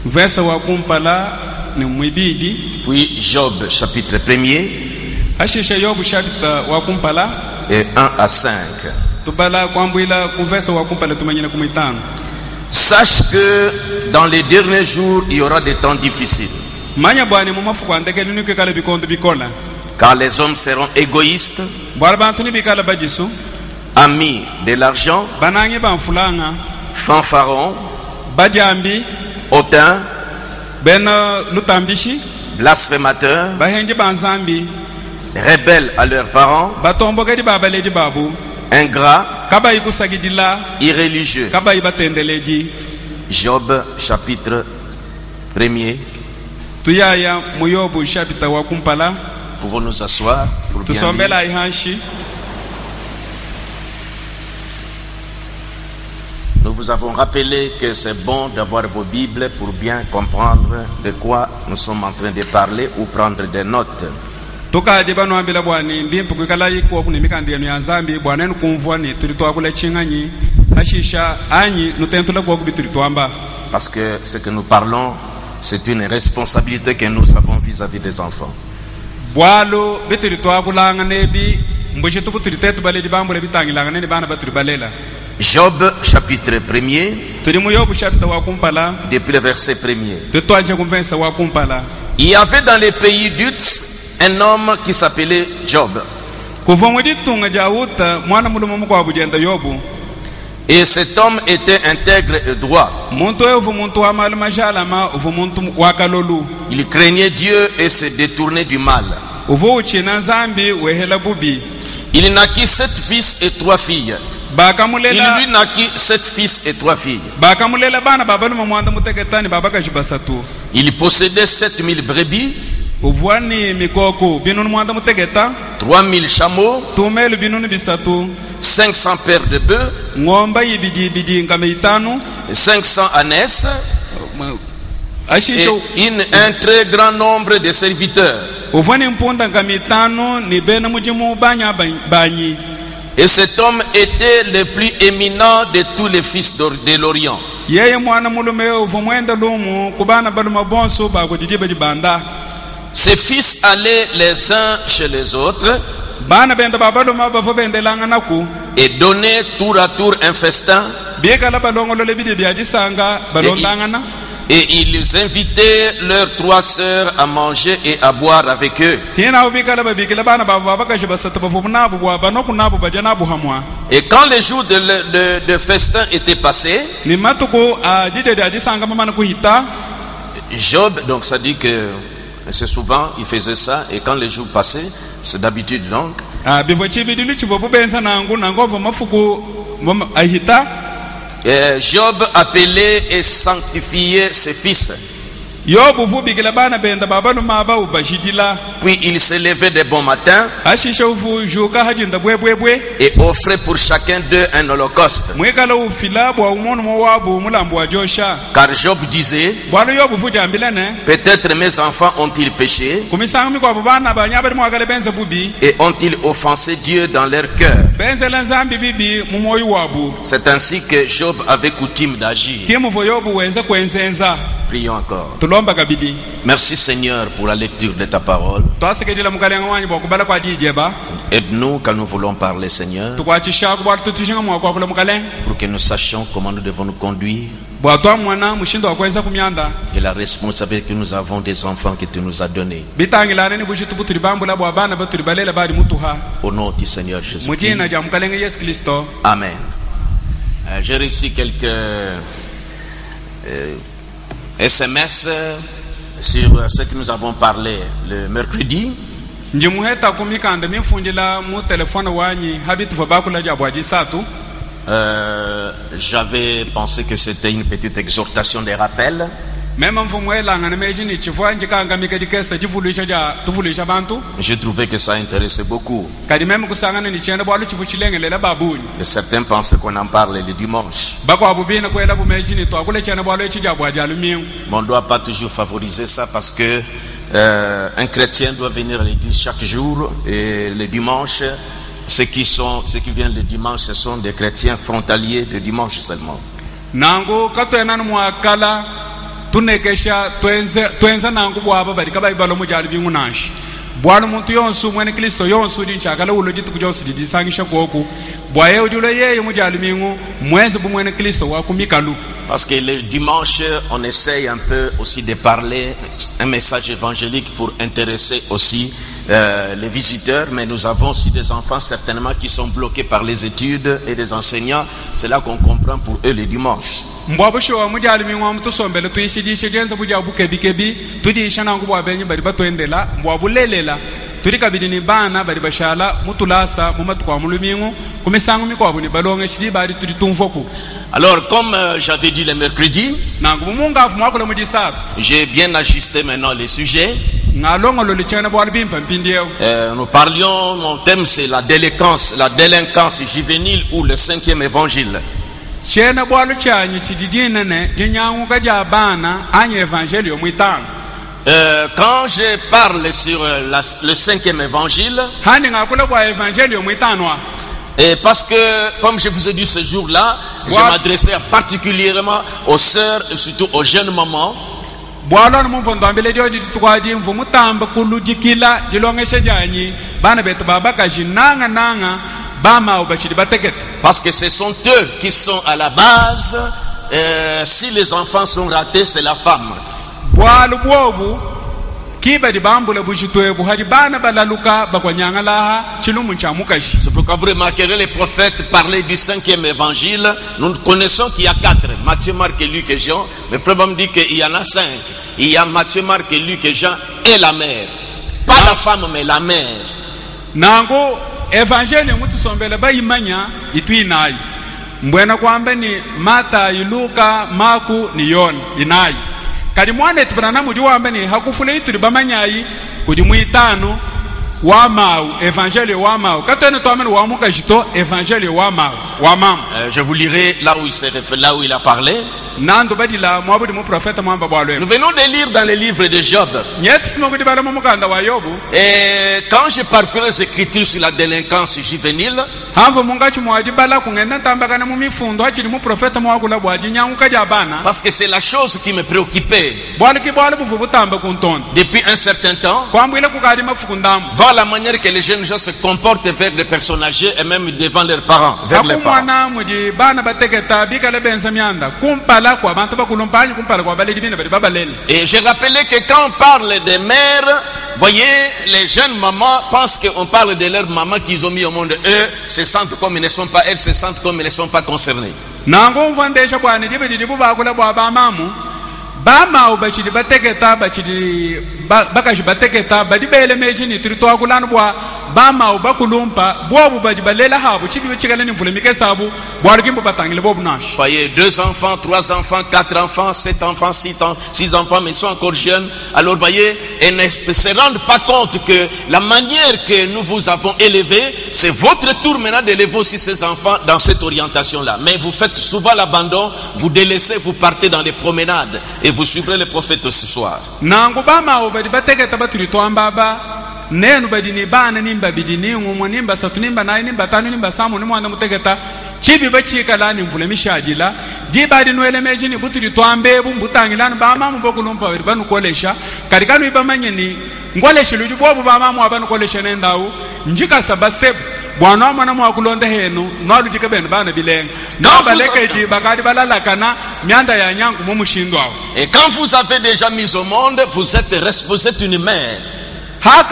verse wa kumpala ni mwibidi. Puis Job chapitre 1er Ashisha Yobu chapter wa kumpala et 1 à 5. Tubala kwambwila ku verse wa kumpala tumanyina kumitano. Sache que dans les derniers jours il y aura des temps difficiles. Manya bwani mu mafuko andekeli nuke kala bikondo bikola. Car les hommes seront égoïstes, amis de l'argent, fanfarons, hautains, blasphémateurs, rebelles à leurs parents, ingrats, irréligieux. Job chapitre 1er. Pouvons nous asseoir pour bien lire. Nous vous avons rappelé que c'est bon d'avoir vos Bibles pour bien comprendre de quoi nous sommes en train de parler ou prendre des notes. Parce que ce que nous parlons, c'est une responsabilité que nous avons vis-à-vis des enfants. Job chapitre 1er, depuis le verset 1er. Il y avait dans les pays d'Uz un homme qui s'appelait Job. Et cet homme était intègre et droit. Il craignait Dieu et se détournait du mal. Il naquit 7 fils et 3 filles. Il lui naquit 7 fils et 3 filles. Il possédait 7000 brebis, 3000 chameaux, 500 paires de bœufs, 500 ânesses et un très grand nombre de serviteurs. Et cet homme était le plus éminent de tous les fils de l'Orient. Ses fils allaient les uns chez les autres et donnaient tour à tour un festin. Et ils invitaient leurs 3 sœurs à manger et à boire avec eux. Et quand les jours de festin étaient passés, Job, donc ça dit que c'est souvent il faisait ça, et quand les jours passaient, c'est d'habitude donc, Job appelait et sanctifiait ses fils. Puis il se levait de bon matin et offrait pour chacun d'eux un holocauste. Car Job disait, peut-être mes enfants ont-ils péché et ont-ils offensé Dieu dans leur cœur. C'est ainsi que Job avait coutume d'agir. Prions encore. Merci Seigneur pour la lecture de ta parole. Aide-nous quand nous voulons parler, Seigneur, pour que nous sachions comment nous devons nous conduire et la responsabilité que nous avons des enfants que tu nous as donnés. Au nom du Seigneur Jésus-Christ. Amen. J'ai reçu quelques SMS sur ce que nous avons parlé le mercredi. J'avais pensé que c'était une petite exhortation de rappel. J'ai trouvé que ça intéressait beaucoup. Et certains pensaient qu'on en parle le dimanche. Mais on ne doit pas toujours favoriser ça parce que un chrétien doit venir à l'église chaque jour, et le dimanche, ceux qui viennent le dimanche, ce sont des chrétiens frontaliers de dimanche seulement. tunekesha twenza nangu bwaba bali kabaibalo mujali bingunashi bwana muntu yonsu mwene Kristo yonsu dinchakala ulo jitu kujosu disangisha koku bwaye ujulo yeye mujali mingu mwenzi bumwene Kristo wakumikalu. Parce que le dimanche, on essaye un peu aussi de parler un message évangélique pour intéresser aussi les visiteurs, mais nous avons aussi des enfants certainement qui sont bloqués par les études et des enseignants. C'est là qu'on comprend pour eux le dimanche. Mbwabusho mujali mingu mtusombele tuishidishe jenza bujabu kebi tudisha nangu bwabenyi bari batwendela mbwabulelela turi kabidi ni bana bari bashala mutulasa mumatukwa mulumingu kumisangu mikwabu ni balonge shidi bari turi tumfoku. Alors comme j'avais dit le mercredi, nangu munga afu mwakule mujisab j'ai bien ajusté maintenant les sujets. Nous parlions, mon thème c'est la délinquance juvénile ou le 5e évangile. Quand je parle sur le 5e évangile, et parce que, comme je vous ai dit ce jour-là, je m'adressais particulièrement aux sœurs et surtout aux jeunes mamans. Bwalon mu fondo ambele jodi tukwadi mvumu tamba kulujikila jilongesha janyi bana betu babaka jinanga bama ubachidi batekete. Parce que ce sont eux qui sont à la base. Si les enfants sont ratés, c'est la femme. Bwalu bwobu kiba di bambula bushitwebu hadi bana balaluka bakwanyanga laha chilumu chamukashi. C'est pourquoi vous remarquerez les prophètes parler du 5e évangile. Nous connaissons qu'il y a 4, Matthieu, Marc, Luc et Jean. Mais le problème dit qu'il y en a 5. Il y a Matthieu, Marc, Luc et Jean et la mère. Pas la femme mais la mère. Nango évangile mutu sombele ba imanya ituinai. Mbwena kwamba ni Mata, Luka, Marku ni Yon inai. Kadi mwane tibana mujiwamba ni hakufule itu bamanyai kudi muitano wa mau évangile wa mau katene to amen wa muka jito évangile wa mau wa mam. Je vous lirai là où il s'est référé, là où il a parlé. Nous venons de lire dans le livre de Job. Et quand je parcourais les écritures sur la délinquance juvénile, parce que c'est la chose qui me préoccupait depuis un certain temps, voir la manière que les jeunes gens se comportent vers les personnes âgées et même devant leurs parents, vers les parents. Et j'ai rappelé que quand on parle des mères, voyez, les jeunes mamans pensent qu'on parle de leurs mamans qu'ils ont mis au monde. Eux se sentent comme ils ne sont pas, elles se sentent comme ils ne sont pas concernés. Voyez, 2 enfants, 3 enfants, 4 enfants, 7 enfants, 6 enfants, mais ils sont encore jeunes. Alors voyez, ils ne se rendent pas compte que la manière que nous vous avons élevés, c'est votre tour maintenant d'élever aussi ces enfants dans cette orientation-là. Mais vous faites souvent l'abandon, vous délaissez, vous partez dans les promenades et vous suivrez le prophète ce soir. Nenu badini bana nimba bidini ngumo nimba satu nimba nai nimba tanu nimba samu ni mwana mutegeta chibi bachika lani mvule mishajila diba dinu elemeji ni buturi twambebu mbutangilani ba mamu bokulumpa weri banu kolesha karikanu ibamanye ni ngolesha luju bobu ba mamu abanu kolesha nendawu njika sabasebu bwana mwana mwakulonde henu nwalu dikabenu bana bilenga na balekeji bakadi balalakana mianda ya nyangu mumushindo awo. Et quand vous avez déjà mis au monde, vous êtes une mère. Mais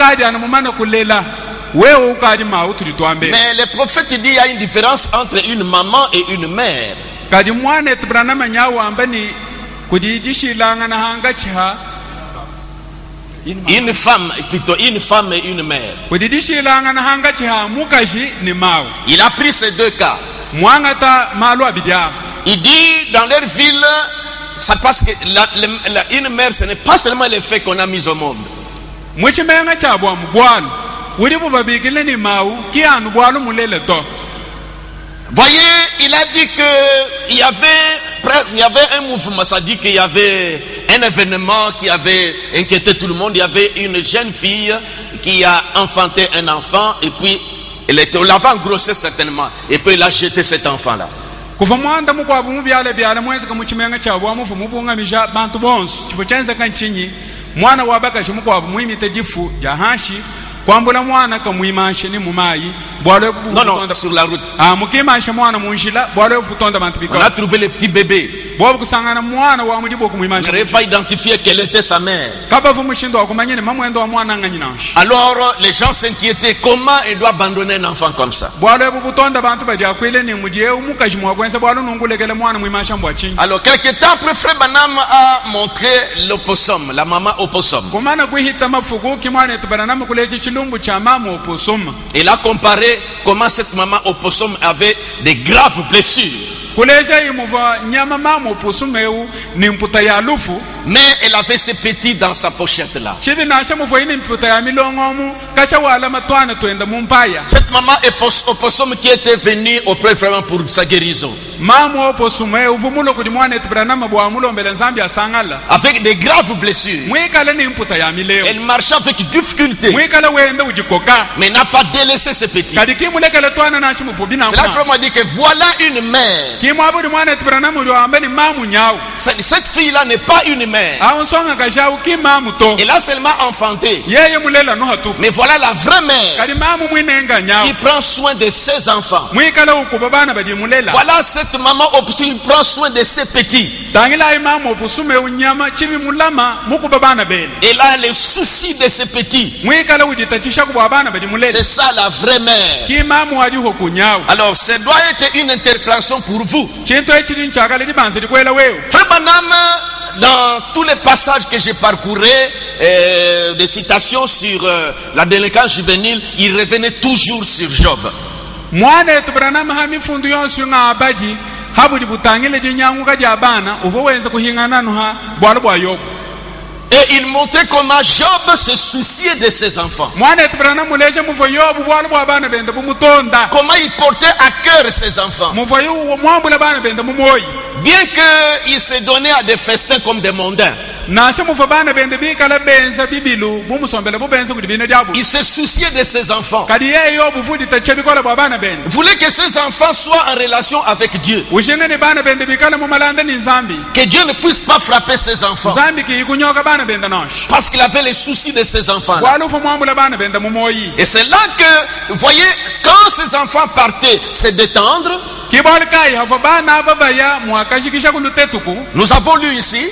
le prophète dit qu'il y a une différence entre une maman et une mère. Une femme et une mère. Il a pris ces 2 cas. Il dit dans leur ville, ça passe que une mère, ce n'est pas seulement le fait qu'on a mis au monde. Voyez, il a dit qu'il y avait un mouvement, ça dit qu'il y avait un événement qui avait inquiété tout le monde. Il y avait une jeune fille qui a enfanté un enfant et puis on l'avait engrossé certainement et puis il a jeté cet enfant-là. kuva mwanda mukwabu mubyale byala mwezi kamuchimenga chabu amufu mubunga misha bantu bonso chipo chenza kanchinyi mwana wabaka chimukwabu muimite jifu jahashi kwambula mwana kamuimanshe ni mumayi bwalo non sur la route mukimanshe mwana munjila bwalo futonda bantu biko on a trouvé le petit bébé bobu kusangana mwana wa mujibo kumuimanshe n'avait pas identifié quelle était sa mère. kabavu mushindo akumanyene mamwendo wa mwana nganyinanshe Alors les gens s'inquiétaient, comment il doit abandonner un enfant comme ça? bwalo butonda bantu badia kwile ni mujie umukaji mwakwenza bwalo nungulekele mwana muimanshe mbwachinyi. Alors quelque temps après, Frère Branham a montré l'opossum, la maman opossum. kumana kuhita mafuku kimwana tubanana kuleche chilumbu cha mama opossum. Il a comparé comment cette maman opossum avait des graves blessures. kulecha imuva nyama mama opossum eu ni mputa ya lufu. Mais elle avait ses petits dans sa pochette là. Chibi nasha muva ini mputa ya milongomu kacha wala matwana tuenda mumpaya. Cette maman opossum qui était venue auprès vraiment pour sa guérison. Mama opossum eu vumulo kudimwane tubanana bwa mulo mbele nzambi asangala. Avec des graves blessures. Mwikala ni mputa ya mileo. Elle marchait avec difficulté. Mwikala wende ujikoka. Mais n'a pas délaissé ses petits. Kadiki mulekele twana nashi mufubi na. C'est là que Frère m'a dit que voilà une mère. Kimwabu dimwane tubanana mulio ambeni mamu nyao. Cette fille là n'est pas une mère. Awonsonga kajau kimamu to. Elle a seulement enfanté. Yeye mulela no hatu. Mais voilà la vraie mère Kadi mamu mwinenga nyao. qui prend soin de ses enfants. Mwikala ukubabana badi mulela. Voilà cette maman qui prend soin de ses petits. Tangila imamu opusume unyama chibi mulama mukubabana bele. Elle a les soucis de ses petits. Mwikala ujitachisha kubabana badi mulela. C'est ça la vraie mère. Kimamu wadi hokunyao. Alors ça doit être une interpellation pour vous. Chinto echiri nchakale dibanze dikwela weo. Frère Branham, dans tous les passages que j'ai parcourus, des citations sur la délinquance juvénile, il revenait toujours sur Job. Mwana etubranama hamifundu yonsu nga abaji habudi butangile dinyanguka jabana uvowenza kuhingana nuha bwalo bwa Yobu. Et il montrait comment Job se souciait de ses enfants. Mwana etubranama muleje muvo Yobu bwalo bwa bana bende bumutonda. Comment il portait à cœur ses enfants. Muvo yu mwambula bana bende mumoyi. Bien qu'il se donnait à des festins comme des mondains. Nashe muvo bana bende bikala benza bibilu bumusombele bubenza kudibine diabu. Il se souciait de ses enfants. Kadi ye Yobu vudi tachebikola bwa bana bende. Il voulait que ses enfants soient en relation avec Dieu. Ushengene bana bende bikala mumalanda ni nzambi. Que Dieu ne puisse pas frapper ses enfants. Nzambi ki ikunyoka bana bende nosh. Parce qu'il avait les soucis de ses enfants. Walo fo mwambula bana bende mumoyi. Et c'est là que, vous voyez, quand ses enfants partaient se détendre, nous avons lu ici,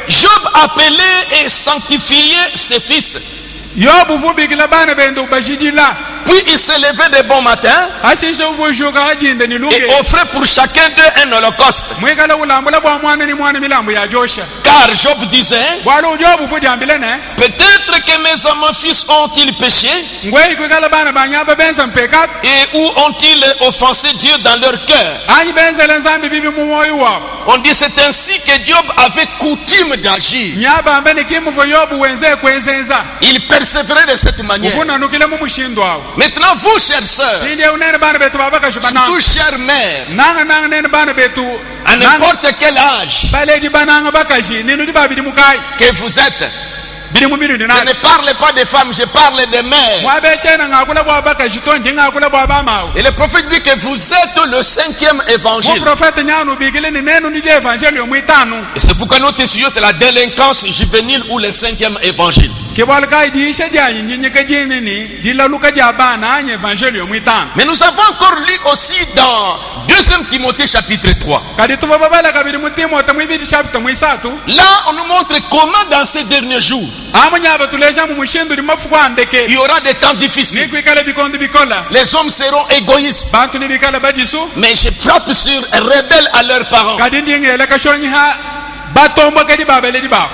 Job appelait et sanctifiait ses fils. Puis il se levait de bon matin et offrait pour chacun d'eux un holocauste. Car Job disait, peut-être que mes fils ont-ils péché et où ont-ils offensé Dieu dans leur cœur. On dit c'est ainsi que Job avait coutume d'agir. Il persévérait de cette manière. Maintenant vous chers sœurs, surtout chères mères, à n'importe quel âge que vous êtes, je ne parle pas des femmes, je parle des mères. Et le prophète dit que vous êtes le 5e évangile. Et c'est pourquoi notre sujet c'est la délinquance juvénile ou le 5e évangile. Mais nous avons encore lu aussi dans 2 Timothée chapitre 3. Là on nous montre comment dans ces derniers jours il y aura des temps difficiles. Les hommes seront égoïstes. Mais je frappe sur rebelles à leurs parents.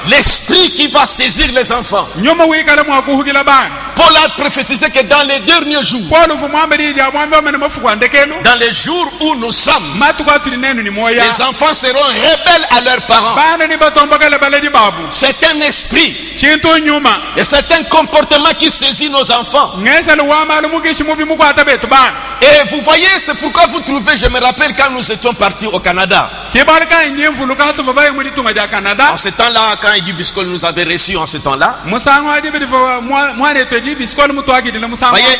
L'esprit qui va saisir les enfants. Paul a prophétisé que dans les derniers jours, dans les jours où nous sommes, les enfants seront rebelles à leurs parents. C'est un esprit et c'est un comportement qui saisit nos enfants. Et vous voyez, c'est pourquoi vous trouvez, je me rappelle quand nous étions partis au Canada. En ce temps-là, quand Eddie Biscol nous avait reçus en ce temps-là, voyez,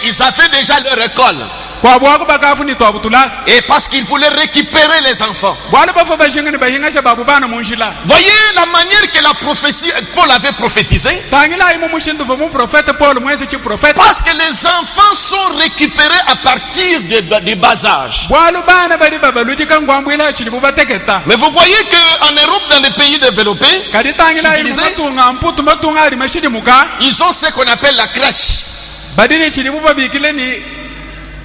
ils avaient déjà leur école. kwa bwako bakafuni to abutulasi Et parce qu'il voulait récupérer les enfants. bwale bafo bashingani bahinga shababu bana munjila Voyez la manière que la prophétie, Paul avait prophétisé. tangila imu mushindu mu prophète Paul mwezi chi prophète Parce que les enfants sont récupérés à partir du bas âge. bwalu bana bali babaluti kangwambwila chili bubateketa Mais vous voyez qu'en Europe, dans les pays développés, kadi tangila imu civilisés, matunga mputu matunga ali mashidi muka ils ont ce qu'on appelle la crèche. badini chili bubabikile ni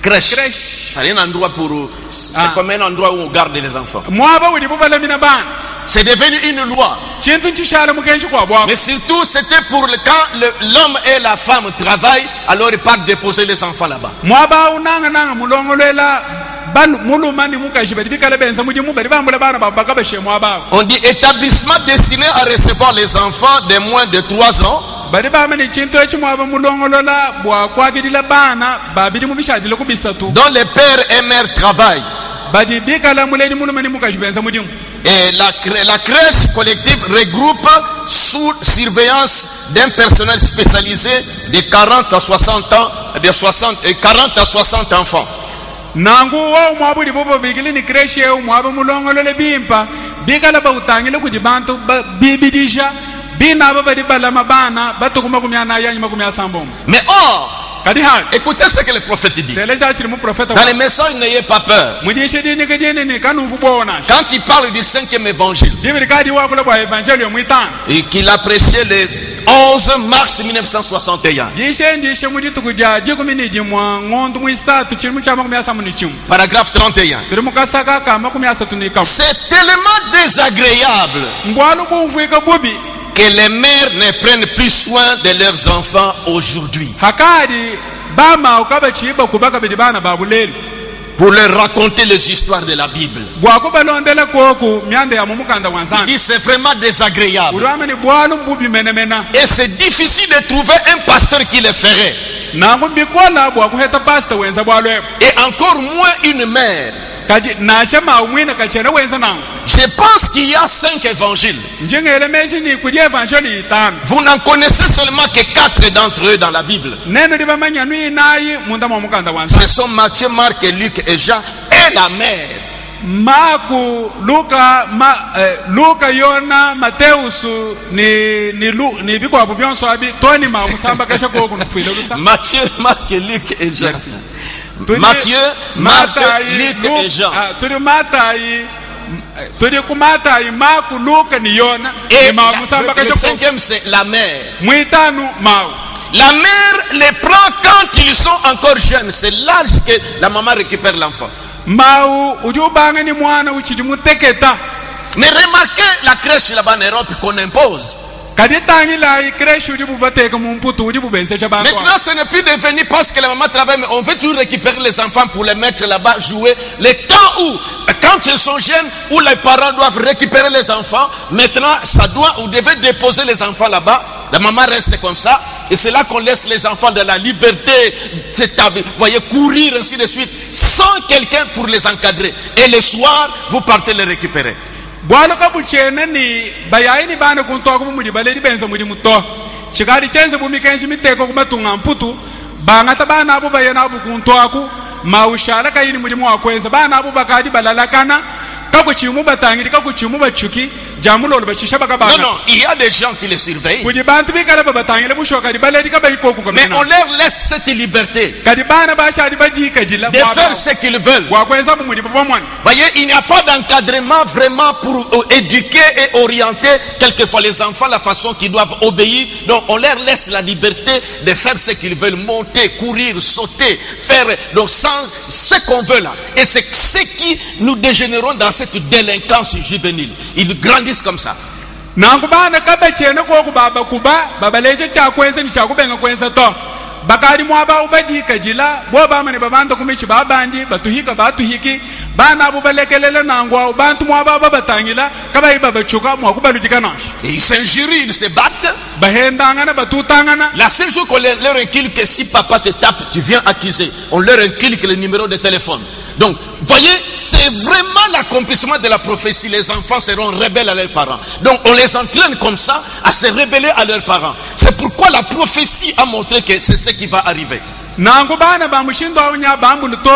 Crèche. crèche C'est un endroit pour. C'est comme un endroit où on garde les enfants. mwaba uli bubalamina bana C'est devenu une loi. chintu chishara mukenshi kwa bwako Mais surtout, c'était pour quand l'homme et la femme travaillent, alors ils partent déposer les enfants là-bas. mwaba unanga nanga mulongolela banu mulumani mukashi badi bikala benza mujimu badi bambula bana babaka bashe mwaba On dit établissement destiné à recevoir les enfants de moins de 3 ans. badi bamani chintu echimwaba mulongolola bwakwagidila bana babidi mubishadile kubisatu Dont les pères et mères travaillent. badi bikala muleni mulumani mukashi benza mujimu Et la crèche collective regroupe sous surveillance d'un personnel spécialisé de 40 à 60 ans, de 40 à 60 enfants. nangu wo mwabuli bobo bigili ni kreshi eu mwaba mulongolole bimpa bikala bautangile kujibantu bibidisha bina badi balama bana batukuma kumyana yanyi makumya sambom Mais or, kadi hal écoutez ce que le prophète dit. teleja chiri mu prophète Dans les messages, n'ayez pas peur. mudishe dini kajene ni kanu fubona Quand il parle du 5e évangile, bibiri kadi wa kula bwa evangelio muitan et qu'il a prêché le 11 mars 1961, ndishe mudi tukuja jikumi ni jimwa ngondu muisatu chiri mu chama kumya samu ni chimu paragraphe 31. tiri mukasaka kama kumya satu ni kamu C'est tellement désagréable mbwalu bumvuika bubi que les mères ne prennent plus soin de leurs enfants aujourd'hui hakadi bama ukaba chiba kubaka bidi bana babuleli pour leur raconter les histoires de la Bible. bwako balondela koku myande ya mumukanda Il wanzana dit c'est vraiment désagréable. ulwamani bwalu mbubi menemena Et c'est difficile de trouver un pasteur qui le ferait. nangu mbikola bwakuheta pastor wenza bwalwe Et encore moins une mère. kadi nasha maumwina kachena wenza nangu Je pense qu'il y a 5 évangiles. njengelemeshi ni kudi evangeli itano Vous n'en connaissez seulement que 4 d'entre eux dans la Bible. neno libamanya nui nayi munda mwa mukanda wanzana Ce sont Matthieu, Marc, Luc et Jean et la mère. Marku, Luka, Yona, Mateusu ni biko abu byonso abi toni ma musamba kasha ko kunufile lusa Matthieu, Marc, Luc et Jean. Merci. Matthieu, Marc, Luc et Jean. Turi kumata Marku, Luka ni Yona Et ni ma musamba le kasha ko 5e c'est la mère. muitanu mau. La mère les prend quand ils sont encore jeunes. C'est l'âge que la maman récupère l'enfant. Mau ujubanga ni mwana uchidi muteketa. Mais remarquez la crèche là-bas en Europe qu'on impose. Maintenant, ce n'est plus devenu parce que la maman travaille, mais on veut toujours récupérer les enfants pour les mettre là-bas, jouer. Le temps où, quand ils sont jeunes, où les parents doivent récupérer les enfants, maintenant, vous devez déposer les enfants là-bas. La maman reste comme ça. Et c'est là qu'on laisse les enfants de la liberté, vous voyez, courir ainsi de suite, sans quelqu'un pour les encadrer. Et le soir, vous partez les récupérer. Bwaloka buchene ni bayaini bana kuntoa kumudi baleri benza mudi muto chikari chenze bumikenshi miteko kumatunga mputu bangata bana abo bayena abo kuntoa ku maushala kayini mudi mwakwenza bana abo bakadi balalakana kakuchimu batangiri kakuchimu bachuki jamulo bashisha bakabana. Non, il y a des gens qui les surveillent. Kudi bantu bikala babatangire bushoka di baleri kabayiko ku Mais on leur laisse cette liberté kadi bana basha di bajika jila de faire ce qu'ils veulent. wakwenza mudi babamwan. Voyez, il n'y a pas d'encadrement vraiment pour éduquer et orienter quelquefois les enfants la façon qu'ils doivent obéir. Donc on leur laisse la liberté de faire ce qu'ils veulent, monter, courir, sauter, faire donc sans ce qu'on veut là. Et c'est ce qui nous dégénérons dans cette délinquance juvénile. Ils grandissent comme ça. Nangubana kabachene ko kubaba kuba babaleje chakwenza ni chakubenga kwenza to bakari mwaba ubajika jila boba mane babanda kumichi babandi batuhika batuhiki bana abo balekelela nangwa bantu mwaba babatangila kabayi babachuka mwakubaludika nash Et ils s'injurient, ils se battent. bahendangana batutangana. La seule chose qu'on leur inculque, que si papa te tape, tu viens accuser. On leur inculque le numéro de téléphone. Donc, voyez, c'est vraiment l'accomplissement de la prophétie. Les enfants seront rebelles à leurs parents. Donc, on les entraîne comme ça à se rebeller à leurs parents. C'est pourquoi la prophétie a montré que c'est ce qui va arriver. nangu bana ba mushindo awunya bambulu to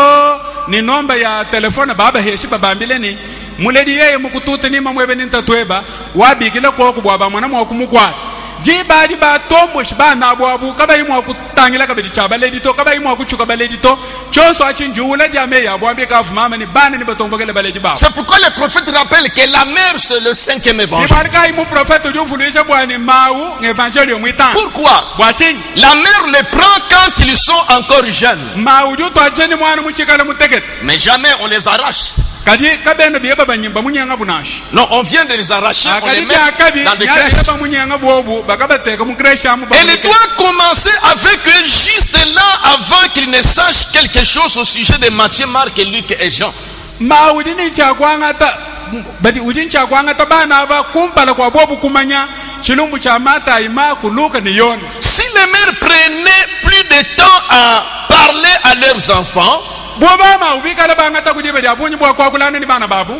ni nomba ya telefone baba heshi babambile ni muledi yeye mukututa ni mamwebe ni ntatweba wabigile ko kubwa ba mwana mwa kumukwa jibadi ba tombo shibana abwabu kaba imwa kutangila kaba dichaba ledi to kaba imwa kuchuka baledi to chonso achinjula jame ya bwambe ka fumama ni bana ni batombogele baledi ba. C'est pourquoi le prophète rappelle que la mère c'est le 5e évangile. Ibarka imu prophète ujufulisha bwani mau evangelio muitan. Pourquoi? Bwaching La mère les prend quand ils sont encore jeunes. mau ju to acheni mwana muchikala muteket. Mais jamais on les arrache. Kadi kabeno bieba banyimba munyanga bunashi. Non, on vient de les arracher, on les met dans des crèches. Elle doit commencer avec eux juste là avant qu'ils ne sachent quelque chose au sujet de Matthieu, Marc, Luc et Jean. Si les mères prenaient plus de temps à parler à leurs enfants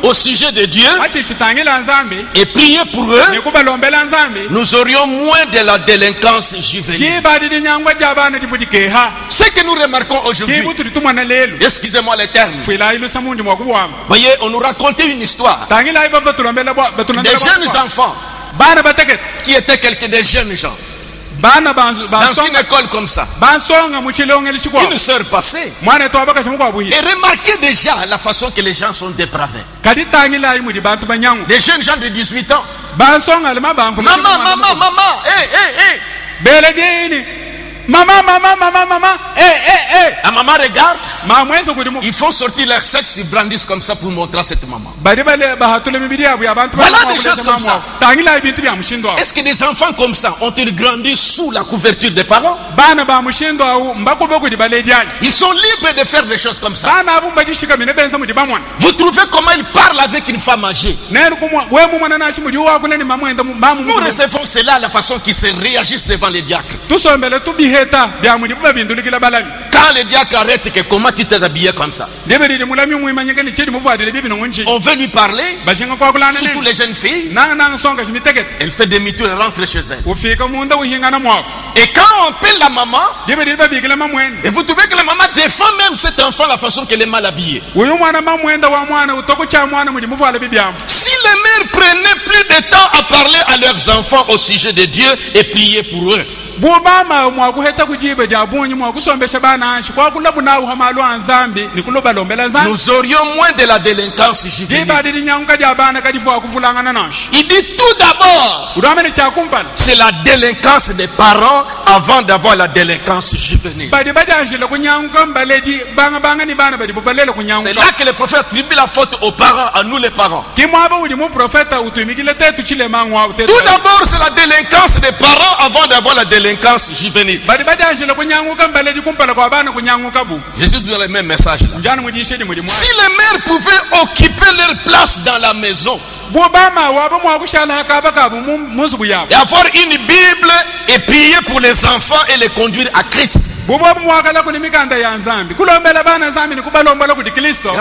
au sujet de Dieu et prier pour eux, nous aurions moins de la délinquance juvénile. Ce que nous remarquons aujourd'hui, excusez-moi les termes, voyez, on nous racontait une histoire des jeunes enfants qui étaient quelques des jeunes gens dans une école comme ça. Une sœur passée et remarquez déjà la façon que les gens sont dépravés. Des jeunes gens de 18 ans. Maman, maman, maman, maman, la maman regarde. Ils font sortir leur sexe, ils brandissent comme ça pour montrer à cette maman. Voilà des choses comme ça. Est-ce que des enfants comme ça ont-ils grandi sous la couverture des parents? Ils sont libres de faire des choses comme ça. Vous trouvez comment ils parlent avec une femme âgée? Nous recevons cela, la façon qu'ils se réagissent devant les diacres. Quand les diacres arrêtent, que comment tu t'es habillé comme ça? On veut lui parler, surtout les jeunes filles. Elle fait demi-tour et rentre chez elle. Et quand on appelle la maman, et vous trouvez que la maman défend même cet enfant la façon qu'elle est mal habillée. Si les mères prenaient plus de temps à parler à leurs enfants au sujet de Dieu et prier pour eux, nous aurions moins de la délinquance juvénile. Il dit tout d'abord, c'est la délinquance des parents avant d'avoir la délinquance juvénile. C'est là que le prophète attribue la faute aux parents, à nous les parents. Tout d'abord, c'est la délinquance des parents avant d'avoir la délinquance juvénile. Jésus dit le même message là. Si les mères pouvaient occuper leur place dans la maison et avoir une Bible et prier pour les enfants et les conduire à Christ, il a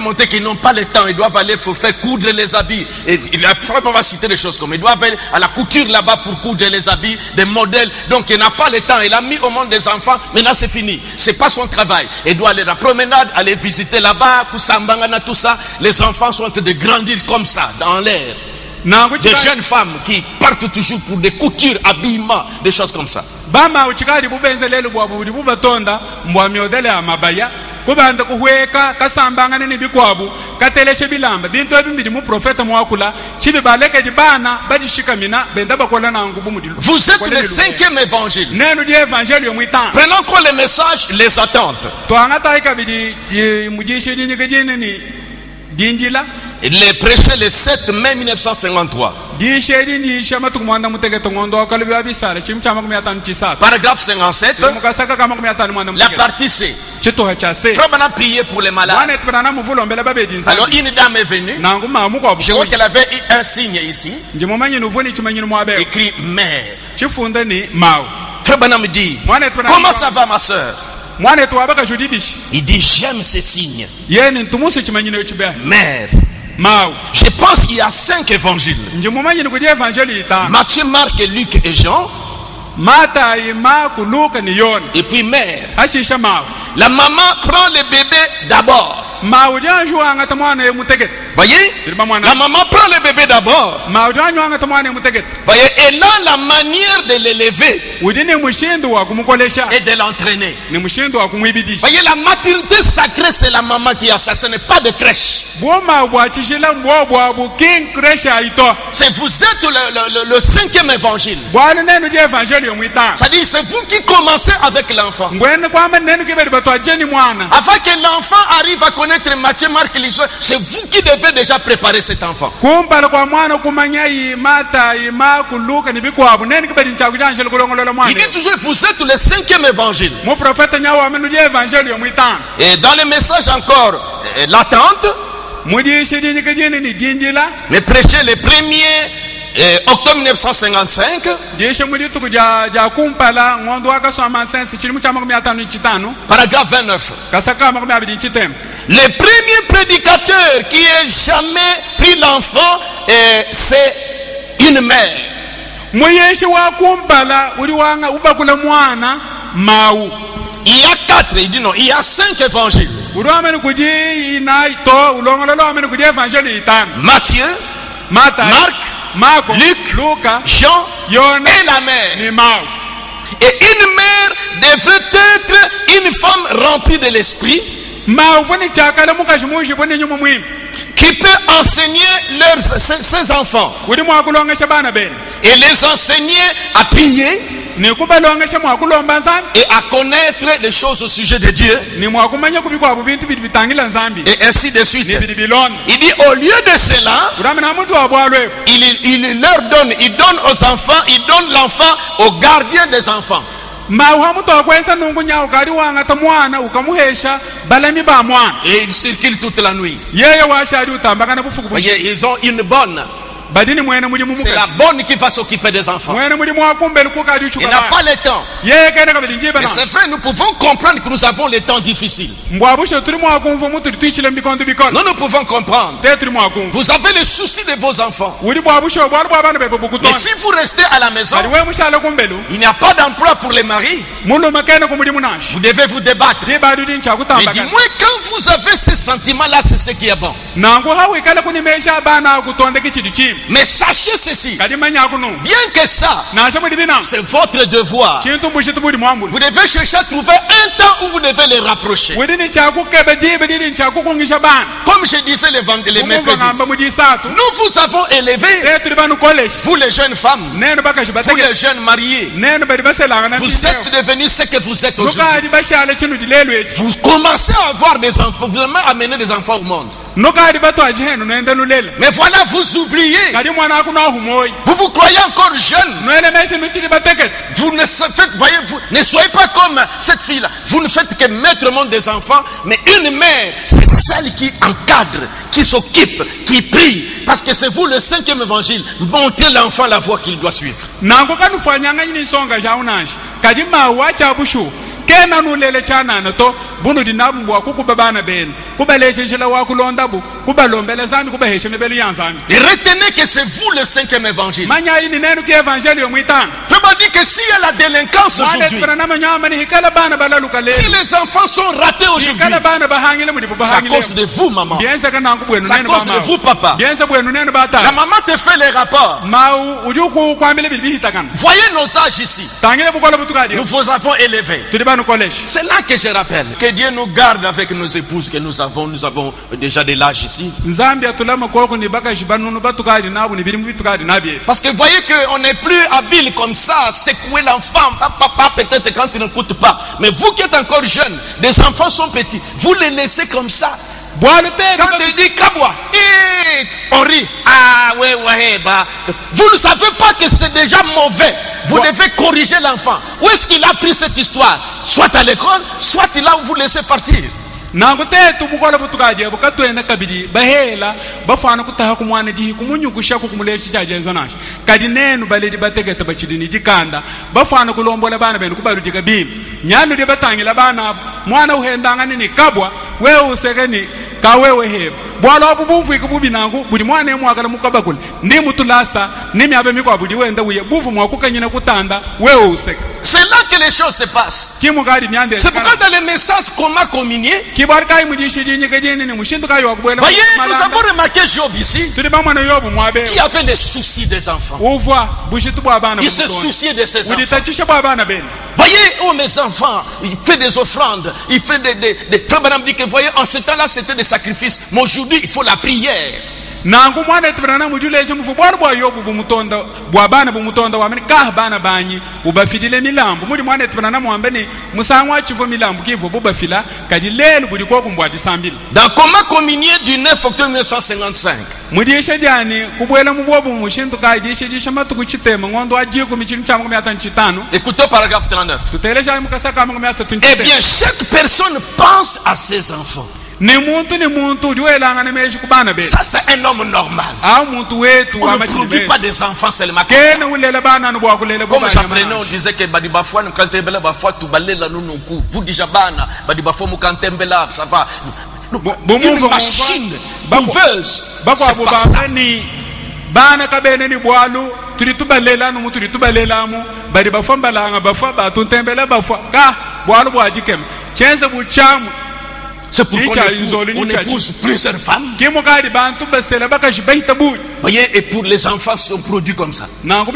montré qu'ils n'ont pas le temps, ils doivent aller pour faire coudre les habits. Et il a vraiment cité des choses comme ils doivent aller à la couture là-bas pour coudre les habits, des modèles. Donc il n'a pas le temps, il a mis au monde des enfants, maintenant c'est fini. C'est pas son travail. Il doit aller à la promenade, aller visiter là-bas, tout ça. Les enfants sont en train de grandir comme ça, dans l'air. Des jeunes femmes qui partent toujours pour des coutures, habillements, des choses comme ça. Vous êtes le 5e évangile. Prenons quoi les messages, les attentes. Il est prêché le 7 mai 1953. Paragraphe 57. La partie C. Frère Branham priait pour les malades. Alors une dame est venue. Je vois qu'elle avait un signe ici. Écrit mère. Frère Branham dit, comment ça va ma soeur? Il dit, j'aime ces signes. Mère. Je pense qu'il y a 5 évangiles. Matthieu, Marc, Luc et Jean. Et puis mère. La maman prend le bébé d'abord. Voyez? La maman prend le bébé d'abord. Voyez? Et là, la manière de l'élever et de l'entraîner. Voyez, la maturité sacrée, c'est la maman qui a ça. Ce n'est pas de crèche. C'est vous êtes le 5e évangile. C'est-à-dire, c'est vous qui commencez avec l'enfant. Afin que l'enfant arrive à connaître Matthieu, Marc, l'histoire, c'est vous qui devez déjà préparer cet enfant. Il dit toujours, vous êtes le 5e évangile. Et dans le message encore, l'attente, mais prêcher le 1er octobre 1955, paragraphe 29. Le premier prédicateur qui ait jamais pris l'enfant, c'est une mère. Il y a 4, il dit non, il y a 5 évangiles. Matthieu, Marc, Luc, Jean et la mère. Et une mère devait être une femme remplie de l'esprit, qui peut enseigner ses enfants et les enseigner à prier et à connaître les choses au sujet de Dieu, et ainsi de suite. Il dit au lieu de cela, il leur donne, il donne aux enfants, il donne l'enfant au gardien des enfants. Et ils circulent toute la nuit. Voyez, ils ont une bonne. C'est la bonne qui va s'occuper des enfants. Il n'a pas le temps. Mais c'est vrai, nous pouvons comprendre que nous avons les temps difficiles. Nous pouvons comprendre. Vous avez le souci de vos enfants. Mais si vous restez à la maison, il n'y a pas d'emploi pour les maris. Vous devez vous débattre. Mais dis-moi, quand vous avez ce sentiment-là, c'est ce qui est bon. Mais sachez ceci, bien que ça, c'est votre devoir. Vous devez chercher à trouver un temps où vous devez les rapprocher. Comme je disais les mercredis, nous vous avons élevés, vous les jeunes femmes, vous les jeunes mariés, vous êtes devenus ce que vous êtes aujourd'hui. Vous commencez à avoir des enfants, vous allez amener des enfants au monde. Mais voilà, vous oubliez. Vous vous croyez encore jeune. Vous ne faites, voyez, vous ne soyez pas comme cette fille-là. Vous ne faites que mettre au monde des enfants. Mais une mère, c'est celle qui encadre, qui s'occupe, qui prie. Parce que c'est vous le 5e évangile. Montrez l'enfant la voie qu'il doit suivre. Et retenez que c'est vous le 5e évangile. Je me dis que s'il y a la délinquance aujourd'hui, si les enfants sont ratés aujourd'hui, c'est à cause de vous, maman. C'est à cause de vous, papa. La maman te fait les rapports. Voyez nos âges ici. Nous vous avons élevés. C'est là que je rappelle que Dieu nous garde avec nos épouses que nous avons déjà de l'âge ici. Parce que voyez qu'on n'est plus habile comme ça à secouer l'enfant. Papa, peut-être quand il n'écoute pas. Mais vous qui êtes encore jeune, les enfants sont petits, vous les laissez comme ça. Quand il dit Kabwa, on rit. Ah ouais, bah. Vous ne savez pas que c'est déjà mauvais. Vous devez corriger l'enfant. Où est-ce qu'il a pris cette histoire? Soit à l'école, soit il a où vous laissez partir. C'est là que les choses se passent. ki mukadi myande C'est pourquoi dans les messages qu'on m'a communiés, ki barkai mujishi jinyi kajeni ni mushindu kayo wakubwela voyez, nous avons remarqué Job ici, tuli bamwana yobu mwabe qui avait des soucis des enfants. uva bushitu bwa bana Il se souciait de ses enfants. uditachisha bwa bana bene. Voyez, oh mes enfants, il fait des offrandes, il fait des Frère Branham dit que voyez, en ce temps-là c'était des sacrifices, mais aujourd'hui il faut la prière. nangu mwana etibrana mujuleshe mufu bwali bwa yobu bumutonda bwa bana bumutonda wamene kaha bana banyi ubafidile milambu muli mwana etibrana mwambeni musangwa chivo milambu kivo bubafila kadi lelo budi kwa kumbwati sambili. Dans Comment communier du 9 octobre 1955, mudisha jani kubwela mubwobu mushindu kai disha disha matuku chitema ngondo ajiye kumichinu chamu kumyata nchitano écoutez au paragraphe 39. tutelesha mukasaka kumyasa Eh tunchite bien, chaque personne pense à ses enfants. ni muntu ujuelanga nemeshi kubana be Ça, c'est un homme normal. au muntu wetu On ne produit pas des enfants seulement. kene ulela bana nubwa kulela Comme bubanya j'apprenais, on disait que Badibafouane, quand t'embela, Bafouane, tu balais la nounou, vous déjà bana, Badibafouane, quand t'embela, ça va. Une machine bouveuse. bakwa bubangani bana kabene ni bwalu tuli tubalela numu tuli tubalelamu bari bafwa mbalanga bafwa batuntembela bafwa ka bwalu bwajikem chenze buchamu. C'est pourquoi on épouse plusieurs femmes. Voyez, et pour les enfants sont produits comme ça. Comme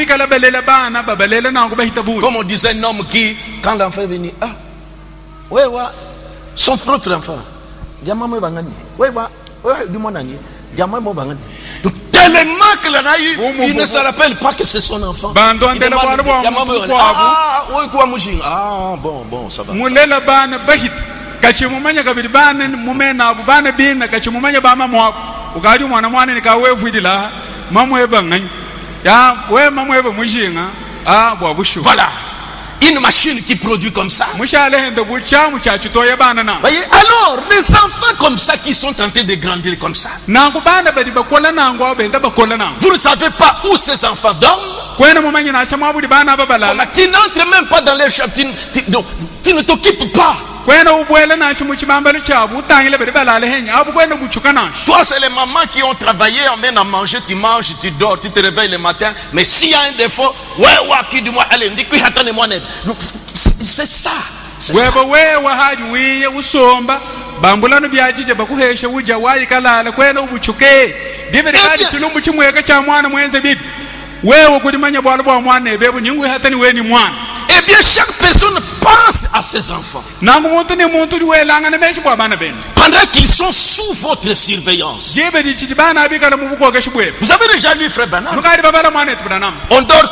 on disait un homme qui, quand l'enfant est venu, ah, ouais, son propre enfant. Donc, tellement que il ne se rappelle pas que c'est son enfant. Ah, bon, ça va. Kachimumanya kabiri bana mumena abu bana bina kachimumanya bama mwako ukadi mwana mwana nikawe fudila mamwe banganyi ya we mamwe ba mujinga bwa bushu. Voilà, une machine qui produit comme ça. Mushale hende bucha muchachitoye bana na. Voyez, alors les enfants comme ça qui sont tentés de grandir comme ça. Nangu bana badi bakola nangu abenda bakola nangu. Vous ne savez pas où ces enfants dorment. Kwena mumanya na shama budi bana babala. Qui n'entrent même pas dans les chambres, qui ne t'occupent pas. Toi, c'est les mamans qui ont travaillé, emmènent à manger, tu manges, tu dors, tu te réveilles le matin. Mais s'il y a un défaut, allez, c'est ça. C'est ça. Eh bien, chaque personne pense à ses enfants. Pendant qu'ils sont sous votre surveillance. Vous avez déjà lu Frère Branham?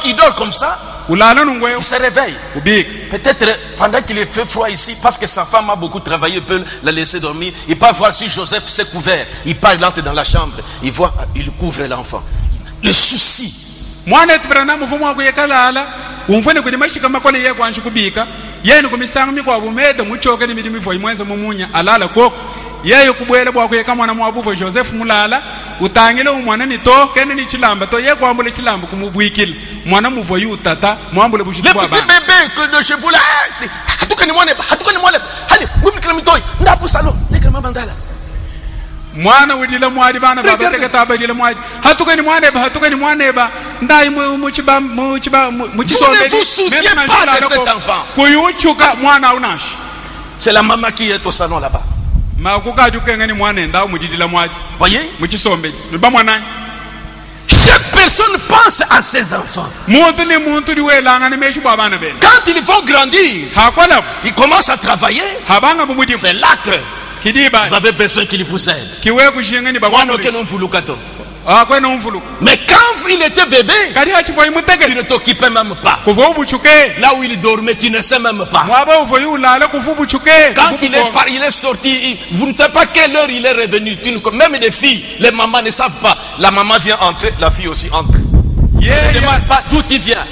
Il dort comme ça. Il se réveille. Peut-être pendant qu'il fait froid ici, parce que sa femme a beaucoup travaillé, il peut la laisser dormir. Il part voir si Joseph s'est couvert. Il part, il entre dans la chambre. Il voit, il couvre l'enfant. Le souci. Mwana etibrana mufumu akuyekalala umfune kuti mashika makole ye kwanshi kubika yenu kumisanga mikwa bumeda muchoke ni midimi foi mwenza mumunya alala koko yeyo kubwela bwa kuyeka mwana mwabuvo Joseph mulala utangile umwana ni to kene ni chilamba to ye kwambule chilamba kumubwikila mwana muvo yu tata mwambule bushitu bwa bana. Le petit bébé que de chevula hatuka ni mwana hali ngumikila mitoi ndapu salo nekama bandala. Mwana udila mwadi bana baba teketa badila mwadi hatuka ni mwana eba ndai muchiba muchisombe. Ne vous souciez pas de cet enfant. Kuyuchuka mwana unash. C'est la maman qui est au salon là-bas. Ma kuka jukenga ni mwana ndao mudidila mwadi. Voyez? Muchisombe ni ba mwana. Chaque personne pense à ses enfants. Quand ils vont grandir, ils commencent à travailler. C'est là que vous avez besoin qu'il vous aide. Mais quand il était bébé, tu ne t'occupais même pas. Là où il dormait, tu ne sais même pas. Quand il est sorti, vous ne savez pas quelle heure il est revenu. Même les filles, les mamans ne savent pas. La maman vient entrer, la fille aussi entre. Ne demande pas d'où il vient.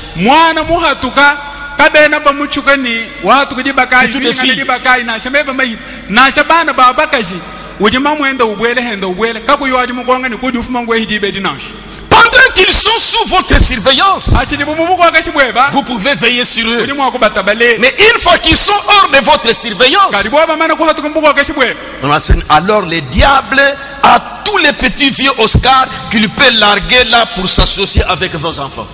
Kabena bamuchukani watu kujibakai kujibakai na shameba mai na shabana babakaji ujima mwenda ubwele henda ubwele kakuywaji mukwanga ni kudi ufuma ngwe hidibe dinash. Pendant qu'ils sont sous votre surveillance, vous pouvez veiller sur eux. Mais une fois qu'ils sont hors de votre surveillance, alors les diables à tous les petits vieux Oscar qu'il peut larguer là pour s'associer avec vos enfants.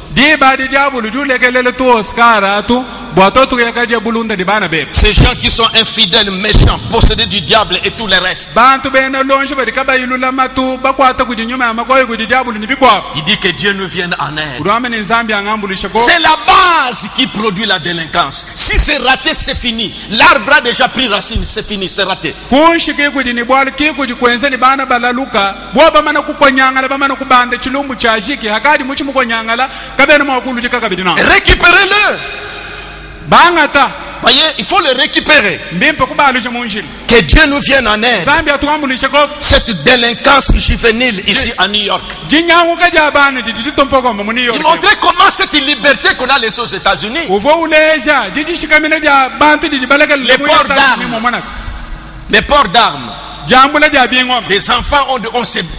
bwatoto yakaje bulunda di bana bebe Ces gens qui sont infidèles, méchants, possédés du diable et tout le reste. bantu bena lonje bari kabayilula matu bakwata kudi nyuma ya makoyo kudi diabulu ni bikwa Il dit que Dieu nous vienne en aide. urwame ni nzambi angambulisha ko C'est la base qui produit la délinquance. Si c'est raté, c'est fini. L'arbre a déjà pris racine, c'est fini, c'est raté. kunshike kudi ni bwali ki kudi kwenze ni bana balaluka bwoba mana kukonyangala bamana kubanda chilumbu cha jiki hakadi muchi mukonyangala kabena mwakulu dikakabidi na Récupérez-le. bangata Voyez, il faut le récupérer. mbimpe kubalusha munjili Que Dieu nous vienne en aide. nzambi atuambulisha ko Cette délinquance juvénile ici à New York. jinyanguka ja bana diditompokoma mu New York Il montrait comment cette liberté qu'on a laissée aux États-Unis. uvo uleja didishikamina ja bantu didibalekele Les ports d'armes. Les ports d'armes. jambula ja bingom Des enfants,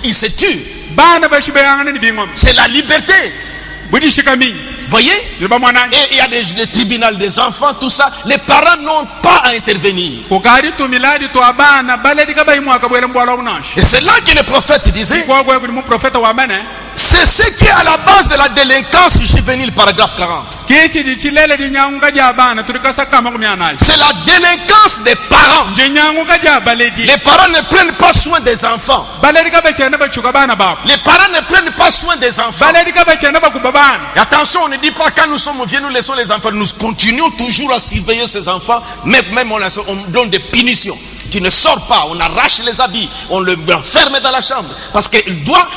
ils se tuent. bana bashibeyangana ni bingom C'est la liberté. budishikami Voyez? liba mwanani Et il y a des tribunaux des enfants, tout ça. Les parents n'ont pas à intervenir. kokari tumiladi to abana baledi kabayimu akabwele mbwala unashi Et c'est là que le prophète disait, kwakwe kuli mu profeta wa mane c'est ce qui est à la base de la délinquance juvénile, paragraphe 40. kichi dichilele dinyanguka ja bana tulikasakama kumyanaji C'est la délinquance des parents. jinyanguka ja baledi Les parents ne prennent pas soin des enfants. baledi kabachenda bachuka bana babo Les parents ne prennent pas soin des enfants. baledi kabachenda bakuba bana Et attention, on ne dit pas quand nous sommes vieux, nous laissons les enfants. Nous continuons toujours à surveiller ces enfants. Même on donne des punitions. Tu ne sors pas, on arrache les habits, on le enferme dans la chambre. Parce qu'il doit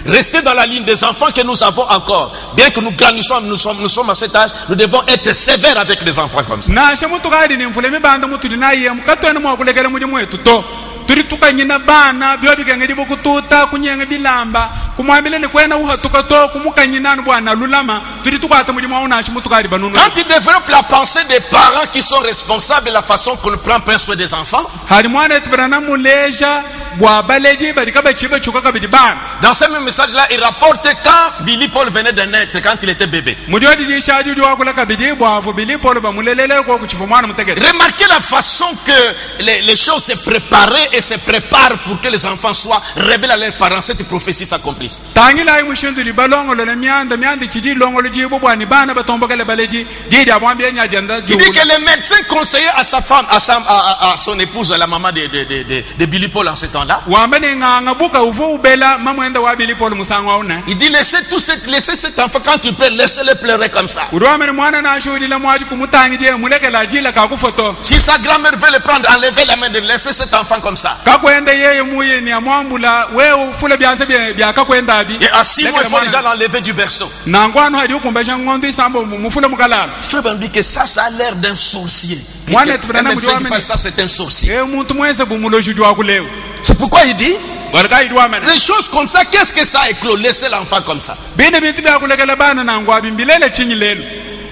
rester dans la ligne des enfants que nous avons encore. Bien que nous grandissons, nous sommes à cet âge, nous devons être sévères avec les enfants comme ça. nashe mutukadi ni mfulemi banda mutuli naye mukatwene mwakulekele muli mwetu to tuli tukanyina bana byobikenge dibukututa kunyenga bilamba kumwambile ni kwena uhatuka to kumukanyinani bwana lulama tuli tukwata muli mwa unashi mutukadi banunu Quand tu développes la pensée des parents qui sont responsables de la façon qu'on prend soin des enfants, hari mwana etibirana muleja bwa baleji bari kabachiba chuka kabidi bana dans ce même message-là, il rapporte quand Billy Paul venait de naître, quand il était bébé. mudiodi dishaji di wakula kabidi bwa vo bili polo ba mulelele ko kuchifu mwana mutegete Remarquez la façon que les choses se préparaient et se préparent pour que les enfants soient rebelles à leurs parents. Cette prophétie s'accomplisse. tangila imushindu di balongo le myanda chidi longo le jibo bwani bana batombokele baleji didi abwambie nya janda Il dit que les médecins conseillaient à sa femme, à son épouse, la maman de Billy Paul en ce temps-là. wambane nganga buka uvo ubela mamwenda wa bili polo musangwa una Il dit laissez cet enfant quand tu pleures, laissez-le pleurer comme ça. urwamene mwana na shudi la mwaji kumutangi je mulekela jila kakufoto Si sa grand-mère veut le prendre, enlevez la main de laisser cet enfant comme ça. kakwenda yeye muye ni amwambula wewe fule byanse bya kakwenda bi Et à 6 mois, il faut déjà l'enlever du berceau. nangwano hadi ukumbasha ngondo isambo mufule mukalala Frère Ben dit que ça a l'air d'un sorcier. Moi, Et net, que Brandon, un médecin qui Brandon, parle ça, c'est un sorcier. e muntu mwese bumuloji wa kulewa C'est pourquoi il dit, baraka idwamene des choses comme ça, qu'est-ce que ça éclot? Laissez l'enfant comme ça. bine bintu bya kulekela bana nangwa bimbilele chinyi lenu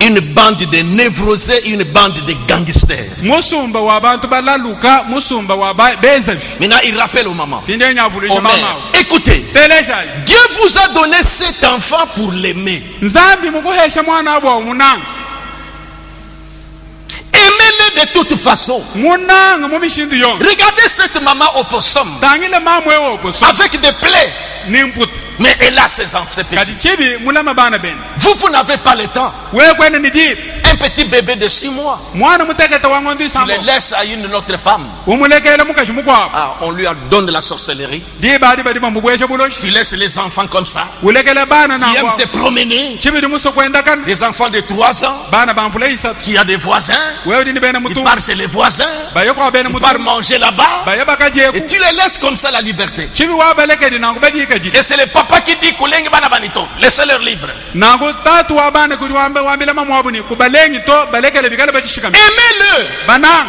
Une bande de névrosés, une bande de gangsters. musumba wa bantu balaluka musumba wa bezavi Maintenant, il rappelle aux mamans. pinde nyavulisha Aux mama mères, écoutez, telesha Dieu vous a donné cet enfant pour l'aimer. nzambi mukuhesha mwana abwa munanga Aimez-le de toute façon. munanga mumishindu yonke Regardez cette maman opossum tangile mama wewe oposo avec des plaies. nimput Mais elle a ses enfants, ses petits. kadi chibi mulama bana ben Vous n'avez pas le temps. wewe kwene ni di Un petit bébé de 6 mois, mwana mutegeta wa ngondo tu isambo le laisses à une autre femme. umulekele mukashi mukwabo Ah, on lui donne de la sorcellerie. di badi badi bambubwesha buloshi Tu laisses les enfants comme ça. ulekele bana Tu aimes nangwa te promener. chibi di muso kwenda kan Des enfants de 3 ans. bana bamfula isatu Tu as des voisins. wewe dini bene Ils mutu partent chez les voisins. baye kwa bene Ils mutu partent manger là-bas. baye bakajeku Et tu les laisses comme ça la liberté. chibi wa baleke di nangu baji kaji Et c'est le papa qui dit Koulengi bana banito. Laissez-leur libre. nangu tatu wa bana kuri wambila mama wabuni kubalengi to balekele bikale baji shikami Aimez-le. banang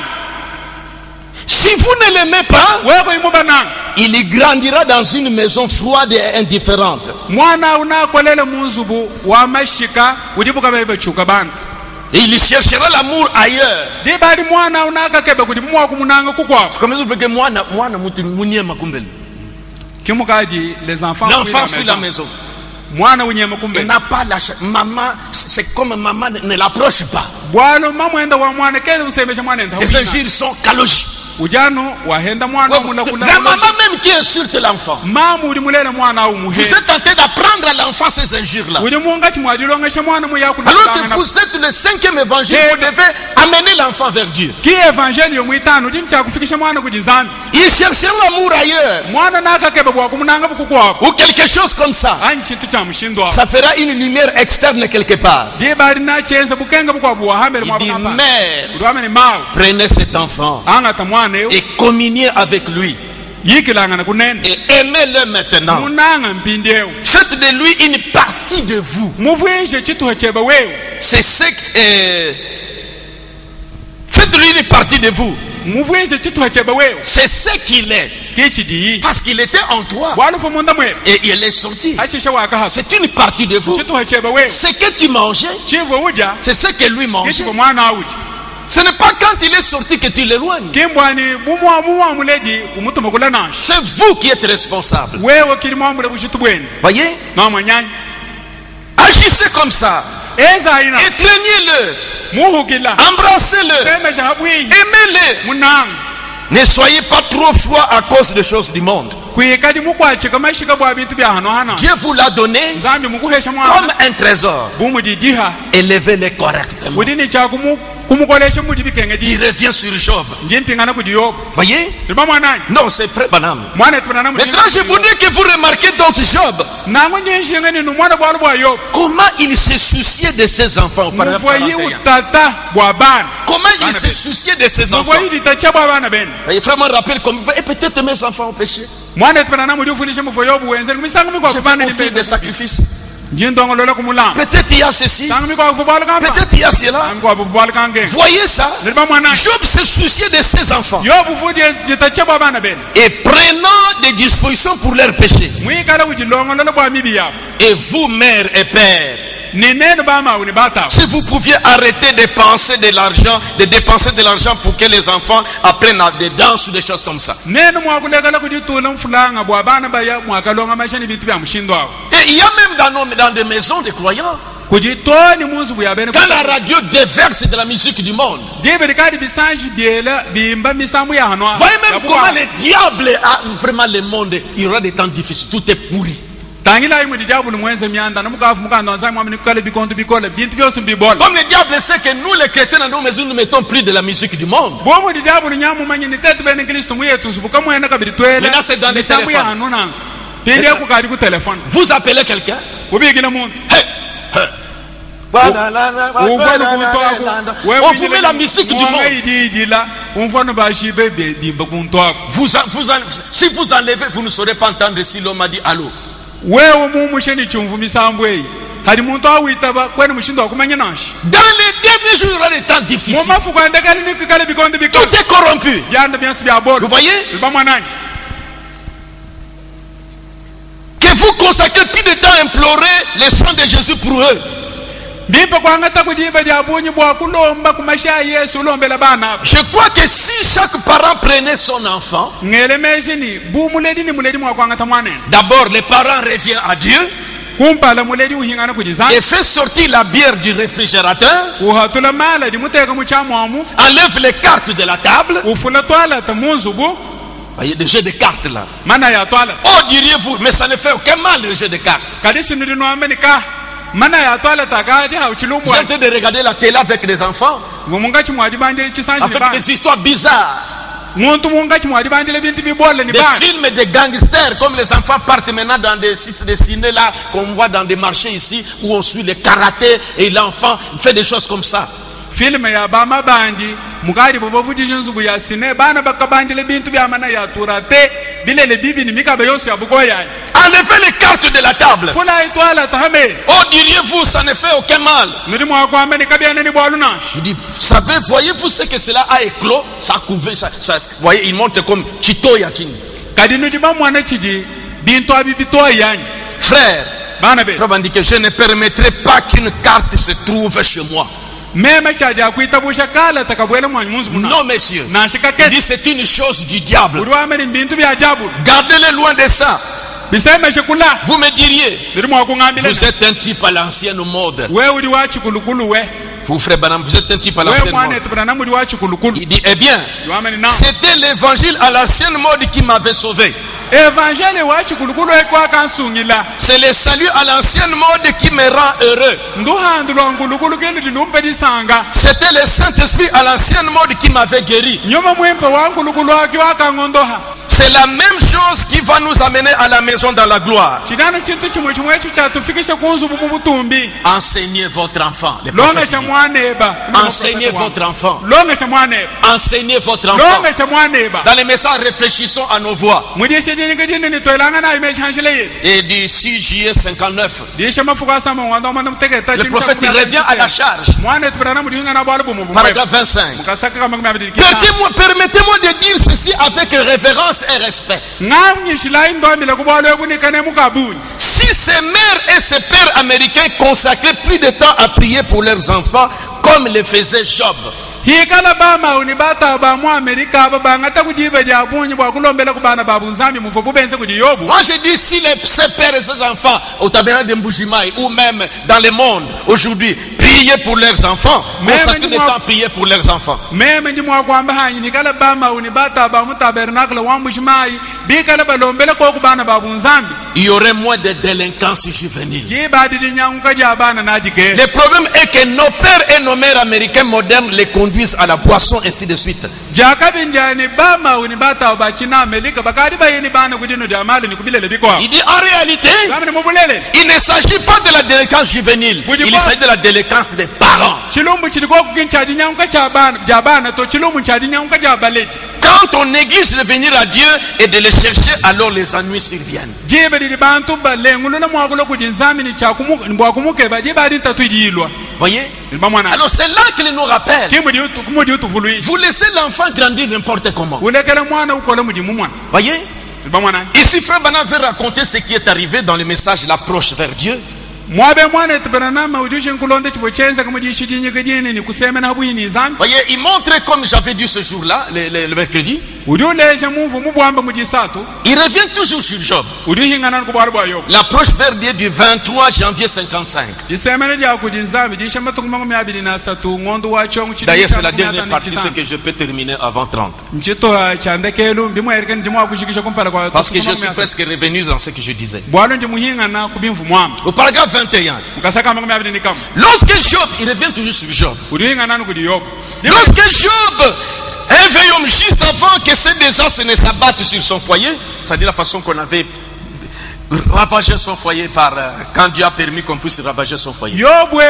Si vous ne l'aimez pas, wewe ko imu banang il grandira dans une maison froide et indifférente. mwana unakolele munzubu wa mashika udibuka baye chuka bantu Et il cherchera l'amour ailleurs. di badi mwana unakakebe kuti mwa kumunanga kukwako Comme ça, que moi, kimukaji les enfants l'enfant fuit la maison. mwana unyema Il kumbe n'a pas la maman, c'est comme maman ne l'approche pas. bwalo mamwenda wa mwana kele usembesha mwana enda Les injures sont calogiques. ujano wahenda mwana mula kula La maman même qui insulte l'enfant. mamu udi mulele mwana umuhe Vous êtes tenté d'apprendre à l'enfant ces injures-là. udi munga chimwadilonga sha mwana mu yakula Alors que vous êtes le 5e évangile, vous devez amener l'enfant vers Dieu. ki evangeli yomwitano dimcha kufikisha mwana kujinzani Il cherchait l'amour ailleurs. mwana nakakeba bwakumunanga bukukwako Ou quelque chose comme ça. anyi chintu cha mushindwa Ça fera une lumière externe quelque part. dibali nachenza bukenga bukwabu wahambele Il dit, mwabakapa mère, udwamene mawe prenez cet enfant angata mwana eu et communiez avec lui. yikilanga na kunene Et aimez-le maintenant. munanga mpindi eu Faites de lui une partie de vous. muvwishe chituha cheba weu C'est ce que... faites de lui une partie de vous. muvwishe chituha cheba weu C'est ce qu'il est. kichidiyi Parce qu'il était en toi. bwalufu munda mweru Et il est sorti. ashisha wakahasa C'est une partie de vous. chituha cheba weu Ce que tu mangeais, chivo udya c'est ce que lui mangeait. kichivo mwana awudi Ce n'est pas quand il est sorti que tu l'éloignes. kimbwani bumwamuledi umutuma kula nasho C'est vous qui êtes responsable. wewe kili mwamule bushitu bwene Voyez? nomwanyanyi Agissez comme ça. eza ina Étreignez-le. muhukila Embrassez-le. semesha habwiyi Aimez-le. munanga Ne soyez pas trop froid à cause des choses du monde. kwikadi mukwachika mashika bwa bintu bya hano hana Dieu vous l'a donné nzambi mukuhesha comme mwana un trésor. bumudidiha Élevez-le correctement. udini cha kumukolesha mudi bikenge Il di revient sur Job. njimpingana kudi yobo Voyez? tiba mwanani Non, c'est prêt, Banam. mwana tibana mudi Maintenant, je voudrais que vous remarquiez donc Job. nango nyinshinga ni mwana bwa bwa yobo Comment il se souciait de ses enfants. Paragraphe muvoyi 41. utata bwa bana Comment il se souciait de ses enfants. muvoyi ditacha bwa bana bene Il faut me rappeler comme et peut-être mes enfants ont péché. mwana tibana mudi ufundisha muvoyi yobo wenzeni kumisanga mikwa Je vais kubana offrir des sacrifices. njindongo lola kumulamba Peut-être il y a ceci. sanga mikwa kufubala kamba Peut-être il y a cela. mikwa kufubala kange Voyez ça. niriba mwana Job se souciait de ses enfants. yobo fudi ditacha bwa bana bene Et prenant des dispositions pour leurs péchés. mwikala kujilongo lola bwa mibi yabo Et vous, mère et père, ni nene bama uni bata si vous pouviez arrêter de dépenser de l'argent pour que les enfants apprennent à des danses ou des choses comme ça. nene mwakulekala kujitula mfulanga bwa bana baya mwakalonga mashani bintu bya mushindo wabo Et il y a même dans des maisons de croyants, kujitoni munzu buya bene quand la radio déverse de la musique du monde, dibe likadi bisanji biela bimba misambu ya hano voyez même comment le diable a vraiment le monde. Il y aura des temps difficiles, tout est pourri. tangila imu dijabulu mwenze mianda namukafu mukando wanzai mwamini kukale bikontu bikola bintu byose mbibola Comme le diable sait que nous les chrétiens dans nos maisons nous ne mettons plus de la musique du monde. bomu dijabulu nyamu manyini tetu bene kristo muyetu nsubuka mwena kabiri twele Maintenant, c'est dans les misambu ya téléphones. hano nanga tindi kukali ku telefone Vous appelez quelqu'un. ubigila muntu On vous met la musique du monde. idijila umfano bashibe bimba kuntwako Si vous enlevez, vous ne saurez pas entendre si l'homme a dit allô. wewe mumusheni chumvu misambu eyi hadi muntu awitaba kwene mushindo wakumanya nashi Dans les derniers jours, il y aura des temps difficiles. mumafuko andekali nikikale bikonde bikola Tout est corrompu. byanda byansi bya bola Vous voyez? biba mwanani Que vous consacrez plus de temps à implorer les chants de Jésus pour eux. mbipa kwangata kujiba lya bunyi bwa kulomba kumasha yesu ulombela bana abo Je crois que si chaque parent prenait son enfant, ngelemeshini bumuledi ni muledi mwakwangata mwanene d'abord les parents reviennent à Dieu kumpala muledi uhingana kujizana et fait sortir la bière du réfrigérateur, uhatula mala dimuteka muchamwamu enlève les cartes de la table. ufula twalata munzubu Il y a des jeux de cartes là. mana ya twala Oh, diriez-vous, mais ça ne fait aucun mal le jeu de cartes. kadi sinu dinwambeni ka mana ya twalata kadi Vous hauchilumbwa êtes en train de regarder la télé avec les enfants, mungachi mwadibandile chisanji ni avec bana des histoires bizarres, muntu mungachi mwadibandile bintu bibola ni des bana films de gangsters, comme les enfants partent maintenant dans des ciné là, qu'on voit dans des marchés ici, où on suit le karaté et l'enfant fait des choses comme ça. filime ya bama banji mukadi bobo vutije nzubu ya sine bana bakabandile bintu bya mana ya turate bilele bibi ni mikaba yose ya bugoya Enlevez les cartes de la table. fula itwala tahames Oh, diriez-vous, ça ne fait aucun mal. nuri mwakwambeni kabyana ni bwaluna Il dit, voyez-vous ce que cela a éclos, ça a couvert, voyez, il montre comme Chito Yachini. kadi nudi bamwana chiji bintu abibito yanyi Frère, bana be Frère dit que je ne permettrai pas qu'une carte se trouve chez moi. meme chaji akuitabusha kala takabwele mwanyi munzu muna Non, messieurs. nashika Il dit kesi c'est une chose du diable. uri wameni bintu bya ajabu Gardez-les loin de ça. bisemeshe kula Vous me diriez, nuri mwakungambile vous êtes un type à l'ancienne mode. we uri wachikulukulu we Vous, frère Banam, vous êtes un type à we l'ancienne mwana mode. etubana muri wachikulukulu Il dit, eh bien, wameni na c'était l'évangile à l'ancienne mode qui m'avait sauvé. Évangile wachi kulukulu ekwa kansungila. C'est le salut à l'ancienne mode qui me rend heureux. Nduhandulwa ngulukulu kendi dinumpedisanga. C'était le Saint-Esprit à l'ancienne mode qui m'avait guéri. Nyoma mwempe wa ngulukulu akiwa kangondoha. C'est la même chose qui va nous amener à la maison dans la gloire. Enseignez votre enfant. Enseignez votre enfant. Enseignez votre enfant. Dans les messages, réfléchissons à nos voix. Et du 6 juillet 59, le prophète il revient à la charge. Paragraphe 25. Permettez-moi de dire ceci avec révérence et respect. Si ces mères et ces pères américains consacraient plus de temps à prier pour leurs enfants comme le faisait Job, moi je dis si ces pères et ces enfants au tabernacle de Mbujimaï ou même dans le monde aujourd'hui prier pour leurs enfants, consacrer du temps à prier pour leurs enfants, il y aurait moins de délinquance juvénile. Le problème est que nos pères et nos mères américains modernes les conduisent à la boisson, ainsi de suite. Il dit en réalité, il ne s'agit pas de la délinquance juvénile, il s'agit de la délinquance des parents. Quand on néglige de venir à Dieu et de les chercher, alors les ennuis surviennent. Voyez? Alors c'est là qu'il nous rappelle. Vous laissez l'enfant grandir n'importe comment. Voyez? Ici, Frère Branham veut raconter ce qui est arrivé dans le message L'approche vers Dieu. Voyez, il montre comme j'avais dit ce jour-là, le mercredi. Il revient toujours sur Job. L'approche vers Dieu du 23 janvier 55. D'ailleurs, c'est la dernière partie, c'est que je peux terminer avant 30. Parce que je suis presque revenu dans ce que je disais. Au paragraphe 21. Lorsque Job, il revient toujours sur Job. Lorsque Job, un vieil homme, juste avant que ces désastres ne s'abattent sur son foyer, c'est-à-dire la façon qu'on avait ravagé son foyer quand Dieu a permis qu'on puisse ravager son foyer. Il avait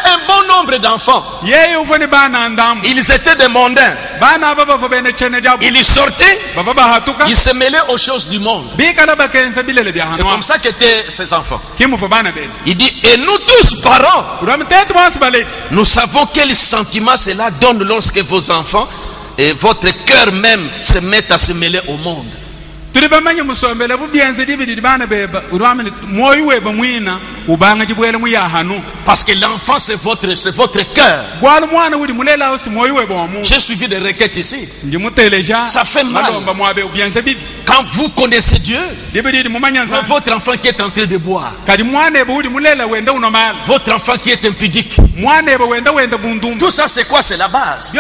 un bon nombre d'enfants. Ils étaient des mondains. Ils sortaient, ils se mêlaient aux choses du monde. C'est comme ça qu'étaient ces enfants. Il dit, et nous tous parents, nous savons quel sentiment cela donne lorsque vos enfants et votre cœur même se mettent à se mêler au monde. Parce que l'enfant c'est votre cœur. J'ai suivi des requêtes ici. Ça fait mal. Quand vous connaissez Dieu, votre enfant qui est en train de boire, votre enfant qui est impudique, tout ça c'est quoi? C'est la base.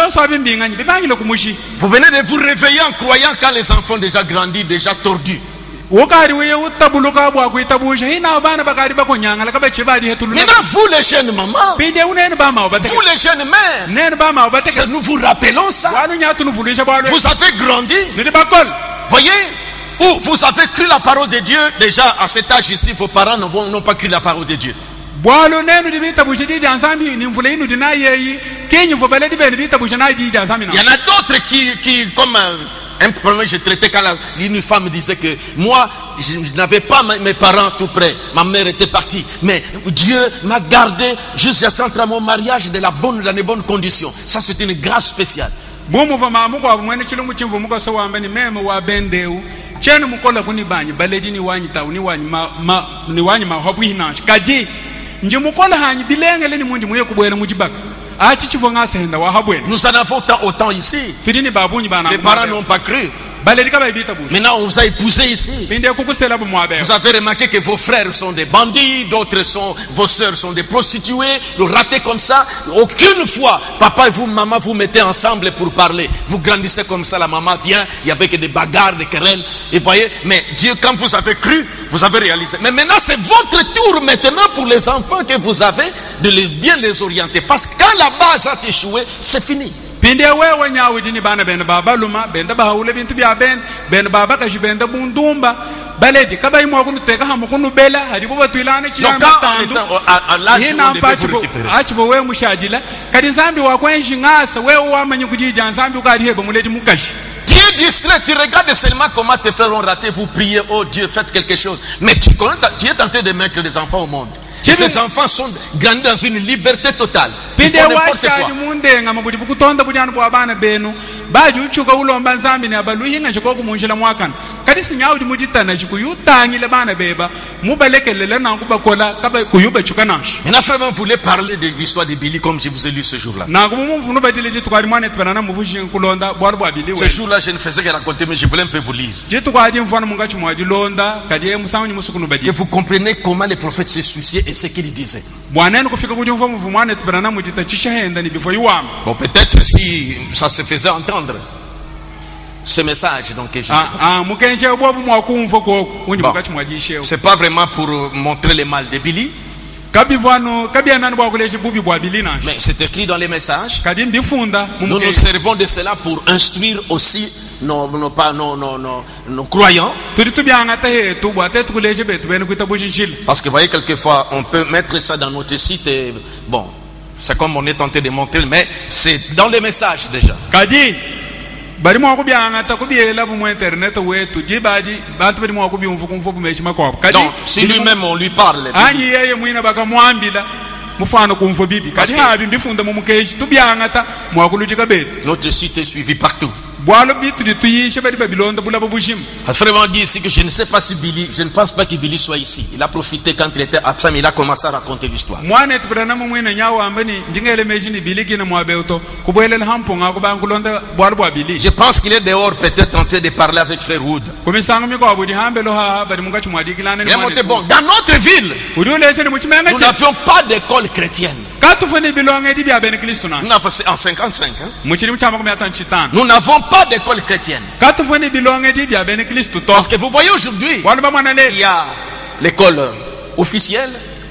Vous venez de vous réveiller en croyant quand les enfants déjà grandis, déjà tordus. Maintenant vous les jeunes mamans, vous les jeunes mères, nous vous rappelons ça. Vous avez grandi. Voyez, ou vous avez cru la parole de Dieu. Déjà à cet âge ici, vos parents n'ont pas cru la parole de Dieu. Il y en a d'autres qui comme un problème que j'ai traité quand une femme disait que moi je n'avais pas mes parents tout près, ma mère était partie, mais Dieu m'a gardé jusqu'à mon mariage dans les bonnes conditions. Ça c'est une grâce spéciale. Nous en avons autant ici. Les parents n'ont pas cru. baleri ka bayibita bush Maintenant, on vous a épousé ici. binde kukusela bu mwabe Vous avez remarqué que vos frères sont des bandits, d'autres sont, vos sœurs sont des prostituées, le raté comme ça. Aucune fois, papa et vous, maman, vous mettez ensemble pour parler. Vous grandissez comme ça, la maman vient, il y avait que des bagarres, des querelles. Et voyez, mais Dieu, quand vous avez cru, vous avez réalisé. Mais maintenant, c'est votre tour maintenant pour les enfants que vous avez de bien les orienter. Parce que quand la base a échoué, c'est fini. pinde wewe nyawidini bana bende baba luma bende bahawule bintu bya bende baba kashi bende bundumba baledi kabay mo ko teka hamu ko bela hadi bo batwilane ci Donc quand on est à l'âge où on devait vous récupérer. achibo we mushajila kadi nzambi wa kwenshi ngasa wewe wamanyi kujija nzambi ukadi heba muledi mukashi. Dieu distrait, tu regardes seulement comment tes frères ont raté, vous priez, oh Dieu, faites quelque chose. Mais tu es tenté de mettre des enfants au monde. Et ces enfants sont grandis dans une liberté totale. Ils font n'importe quoi. baji uchuka ulomba nzambi ne abaluhinga chiko kumunjila mwakana kadi sinyawudi mujitana chikuyutangile bana beba mubalekelele nangu bakola kaba kuyuba chukanash. Maintenant frère, vous voulez parler de l'histoire de Billy comme je vous ai lu ce jour-là. Ce jour-là je ne faisais que raconter, mais je voulais un peu vous lire. Que vous compreniez comment les prophètes se souciaient et ce qu'ils disaient. Bon, peut-être si ça se faisait entendre ce message, donc c'est pas vraiment pour montrer le mal de Billy, mais c'est écrit dans les messages. Nous nous servons de cela pour instruire aussi nos croyants. Parce que vous voyez, quelquefois on peut mettre ça dans notre site et bon, c'est comme on est tenté de montrer, mais c'est dans les messages déjà. Donc si lui-même on lui parle, notre site est suivi partout. Vraiment dit ici que je ne sais pas si Billy, je ne pense pas que Billy soit ici. Il a profité quand il était absent, mais il a commencé à raconter l'histoire. Je pense qu'il est dehors peut-être en train de parler avec Frère Wood. Mais bon, dans notre ville, nous n'avions pas d'école chrétienne. En 55, hein? Nous n'avons pas d'école chrétienne. Parce que vous voyez aujourd'hui, il y a l'école officielle.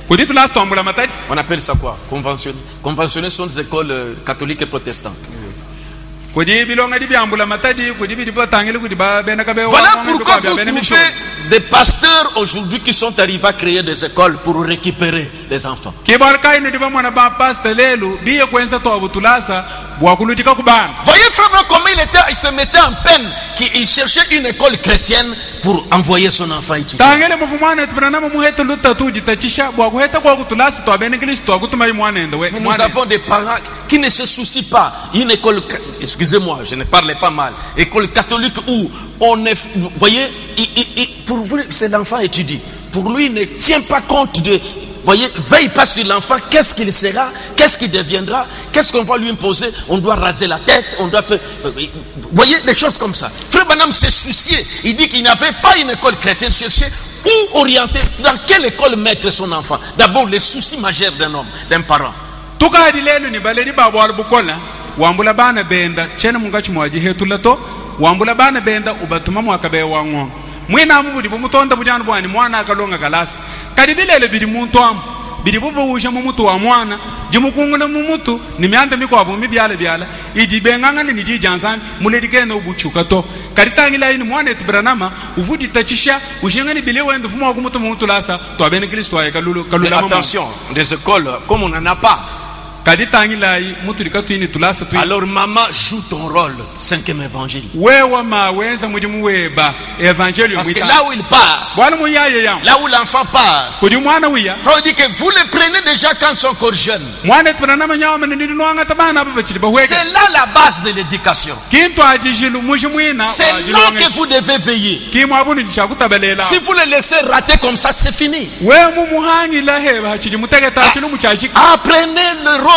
On appelle ça quoi? Conventionnelle. Conventionnelles sont des écoles catholiques et protestantes. Voilà pourquoi vous trouvez des pasteurs aujourd'hui qui sont arrivés à créer des écoles pour récupérer les enfants. Voyez frère comment il se mettait en peine qu'il cherchait une école chrétienne pour envoyer son enfant étudier. Mais nous avons des parents qui ne se soucient pas. Une école, excusez-moi, je ne parlais pas mal, école catholique où on est, vous voyez, pour lui, c'est l'enfant étudie. Pour lui, il ne tient pas compte de, voyez, veille pas sur l'enfant, qu'est-ce qu'il sera, qu'est-ce qu'il deviendra, qu'est-ce qu'on va lui imposer, on doit raser la tête, on doit, vous voyez, des choses comme ça. Frère Branham s'est soucié, il dit qu'il n'avait pas une école chrétienne, chercher où orienter, dans quelle école mettre son enfant. D'abord, les soucis majeurs d'un homme, d'un parent. Wambula bana benda chena mungachi mwaji hetulato wambula bana benda ubatuma mwakabe wango mwina mubudi bumutonda bujana bwani mwana akalonga kalasi kadi bilele bidi muntu am bidi bubu usha mumutu wa mwana jimukunguna mumutu nimyanda mikwa bumi byala idi benganga ni ji jansan muledike no buchuka to kadi tangila ini mwana etubranama uvudi tachisha ushengani bile wendo fuma kumutu mutu lasa to abene Kristo ay kalula mama. Attention, des écoles comme on n'en a pas. Alors maman joue ton rôle, 5e évangile. Parce que là où il part, là où l'enfant part, on dit que vous le prenez déjà quand ils sont encore jeunes. C'est là la base de l'éducation. C'est là que vous devez veiller. Si vous le laissez rater comme ça, c'est fini. Apprenez le rôle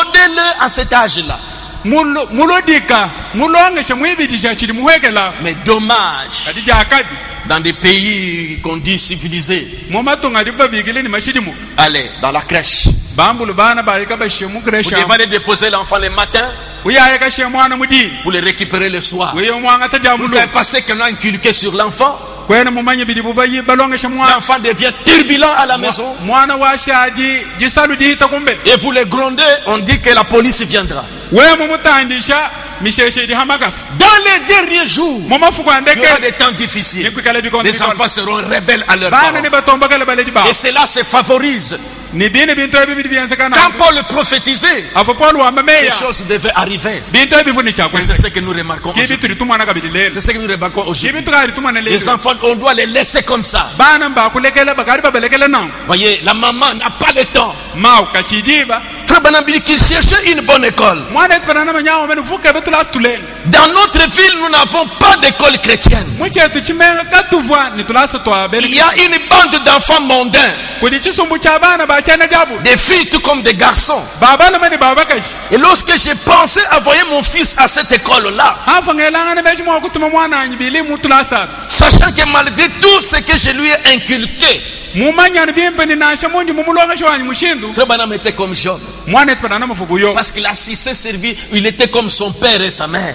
à cet âge-là. mulodika mulongesha mwibidisha chili muhekela Mais dommage, kadija akadi dans des pays qu'on dit civilisés, momatonga diba bigile ni mashidimu allez dans la crèche. bambulu bana barika bashemu Vous kresha devez aller déposer l'enfant le matin uyaye kashe mwana mudini pour le récupérer le soir. weyo mwanga Vous tajamulu avez passé qu'on a inculqué sur l'enfant. kwena mumanye bidibu bayi balongesha mwana L'enfant devient turbulent à la maison. mwana washaji jisalu dihita kumbe Et vous le grondez, on dit que la police viendra. we mumutandisha misheshe di hamakas Dans les derniers jours, momafuko il y andeke aura des temps difficiles. nikwikala bikondo Les enfants seront rebelles à leurs bana ni parents. batombakala baledi ba Et cela se favorise. ni bini bintu ebi byansekana Quand Paul prophétisait, apo Paul wamba ces meya choses devaient arriver. bintu ebi vuni Et chakwenza c'est ce que nous remarquons kibi aujourd'hui. turi tumwana kabili lelo C'est ce que nous remarquons aujourd'hui. kibi tukari tumwana Les lelo enfants, on doit les laisser comme ça. bana mbakulekela bakari babalekela nao Voyez, la maman n'a pas le temps. mau kachidiba Frère Banabili qui cherchait une bonne école. mwana etfanana manyawo mene fuka betula situleni Dans notre ville, nous n'avons pas d'école chrétienne. mwichetu chimenga katuvwa nitulasa twabele Il y a une bande d'enfants mondains, kudi chisumbu cha bana bachana jabu des filles tout comme des garçons. babala mani babakashi Et lorsque j'ai pensé envoyer mon fils à cette école-là, hafangelangana mechi mwa kutuma mwana anyi bilimu tulasa sachant que malgré tout ce que je lui ai inculqué, mumanyani bimpe ni nasha munji mumulongesha wanyi mushindu Frère Banam était comme Job. mwana etfanana mafugu yo Parce qu'il a si servi, il était comme son père et sa mère.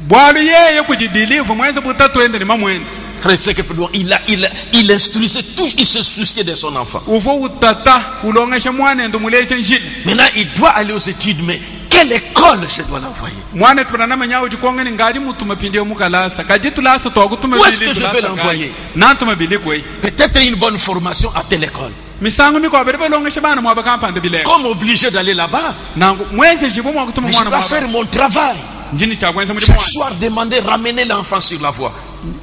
bwalu yeye kujibilivu mweze butatu ende ni mamwende Frère, c'est que il instruisait tout, il se souciait de son enfant. uvo utata ulongesha mwana endo muleshe njini Maintenant, il doit aller aux études, mais quelle école je dois l'envoyer? mwana etfanana manyawo jikongeni ngadi mutuma pindi omukalasa kaji tulasa twakutuma Où est-ce que je vais l'envoyer? nantuma bili kwei Peut-être une bonne formation à telle école. misango miko abere balongesha bana mwa bakampande bilengo Comme obligé d'aller là-bas, nangu mweze jibo mwa kutuma mais je mwana dois mwa faire mon travail. njini chakwenza muri Chaque mwana soir, demander, ramener l'enfant sur la voie.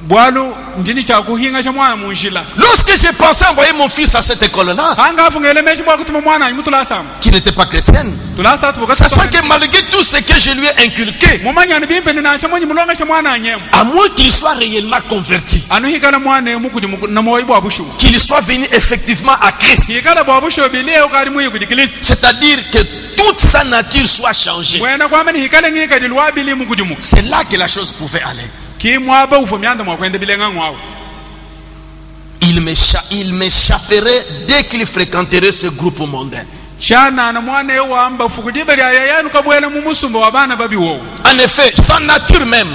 bwalu njini chakuhinga sha mwana munjila Lorsque j'ai pensé envoyer mon fils à cette école-là, hanga afungele mechi mwa kutuma mwana anyi mutulasa qui n'était pas chrétienne, tulasa sachant que malgré tout ce que je lui ai inculqué, mumanyani bimpe ni nasha munyi mulongesha mwana anyemu à moins qu'il soit réellement converti, anu hikala mwana emu kudi namoyi bwa bushu qu'il soit venu effectivement à Christ, hikala bwa bushu bile ukari muyi kudi kilisi c'est-à-dire que toute sa nature soit changée. wena kwamani hikala ngi kadi lwa bili mu kudi mu C'est là que la chose pouvait aller. ki mwaba ufo myanda mwa kwende bilenga ngwawo Il m'échapperait dès qu'il fréquenterait ce groupe mondain. shana na mwana ewamba fukudi ya yayanu kabwela mu musumba wa bana babiwo En effet, sa nature même,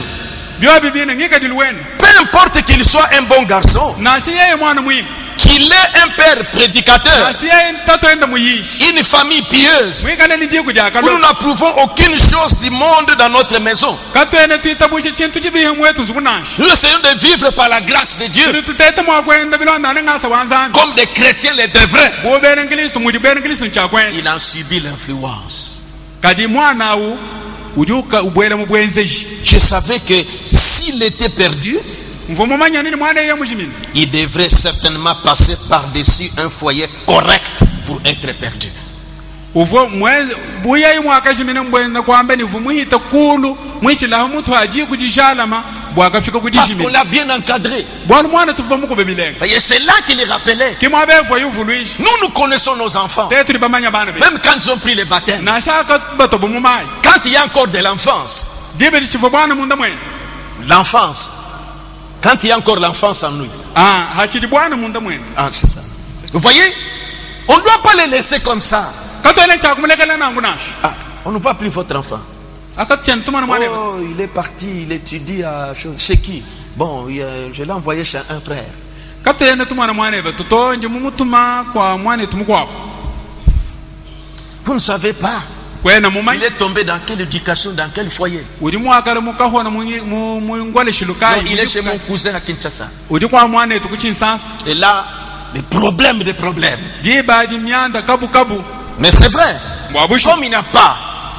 byo bibine ngi kadi lwena peu importe qu'il soit un bon garçon, na si yeye mwana muhimu qu'il ait un père prédicateur, na si yeye tato enda muyishi une famille pieuse, mwikale ni diku où nous jakalo n'approuvons aucune chose du monde dans notre maison. katwene tuitabushe chintu chibihe mwetu nsukunashi Nous essayons de vivre par la grâce de Dieu, tutete mwa kwenda bilonda ne ngasa wanzani comme des chrétiens les devraient. bobere ngilistu mudi bere ngilistu chakwenda Il a subi l'influence. kadi mwana wu ujuka ubwele mu bwenzeji Je savais que s'il était perdu, mvomo manya nini mwana yeye mujimini il devrait certainement passer par-dessus un foyer correct pour être perdu. uvo mweze buya yi mwaka jimini mbwenda kwamba ni vumuhita kulu mwichila mtu aji kujijalama bwakafika Parce kujijimini qu'on l'a bien encadré. bwana mwana tuva muko bebilenga Et c'est là qu'il est rappelé. kimwa befo yuvuluishi Nous connaissons nos enfants. tetu libamanya bana be Même quand ils ont pris le baptême. na shaka batobo mumai Quand il y a encore de l'enfance. dibe chivo bwana munda mwene L'enfance. Quand il y a encore l'enfance en nous. hachidi bwana munda mwene Ah, c'est ça. Vous voyez? On ne doit pas les laisser comme ça. katwele chakumulekela nangu nashi Ah, on ne voit plus votre enfant. akatchen tumana mwana be Oh, il est parti, il étudie chez qui? Bon, je l'ai envoyé chez un frère. katwene tumana mwana be tutonje mumutuma kwa mwana tumukwapo Vous ne savez pas. kwena Il mumanyi est tombé dans quelle éducation, dans quel foyer? udi mwakale mukahona mungwale shilukai Non, il est chez mon cousin à Kinshasa. udi kwa mwana etu kuchinsasa Et là, les problèmes des problèmes. dibaji myanda kabu kabu Mais c'est vrai. mbwabushi Comme il n'a pas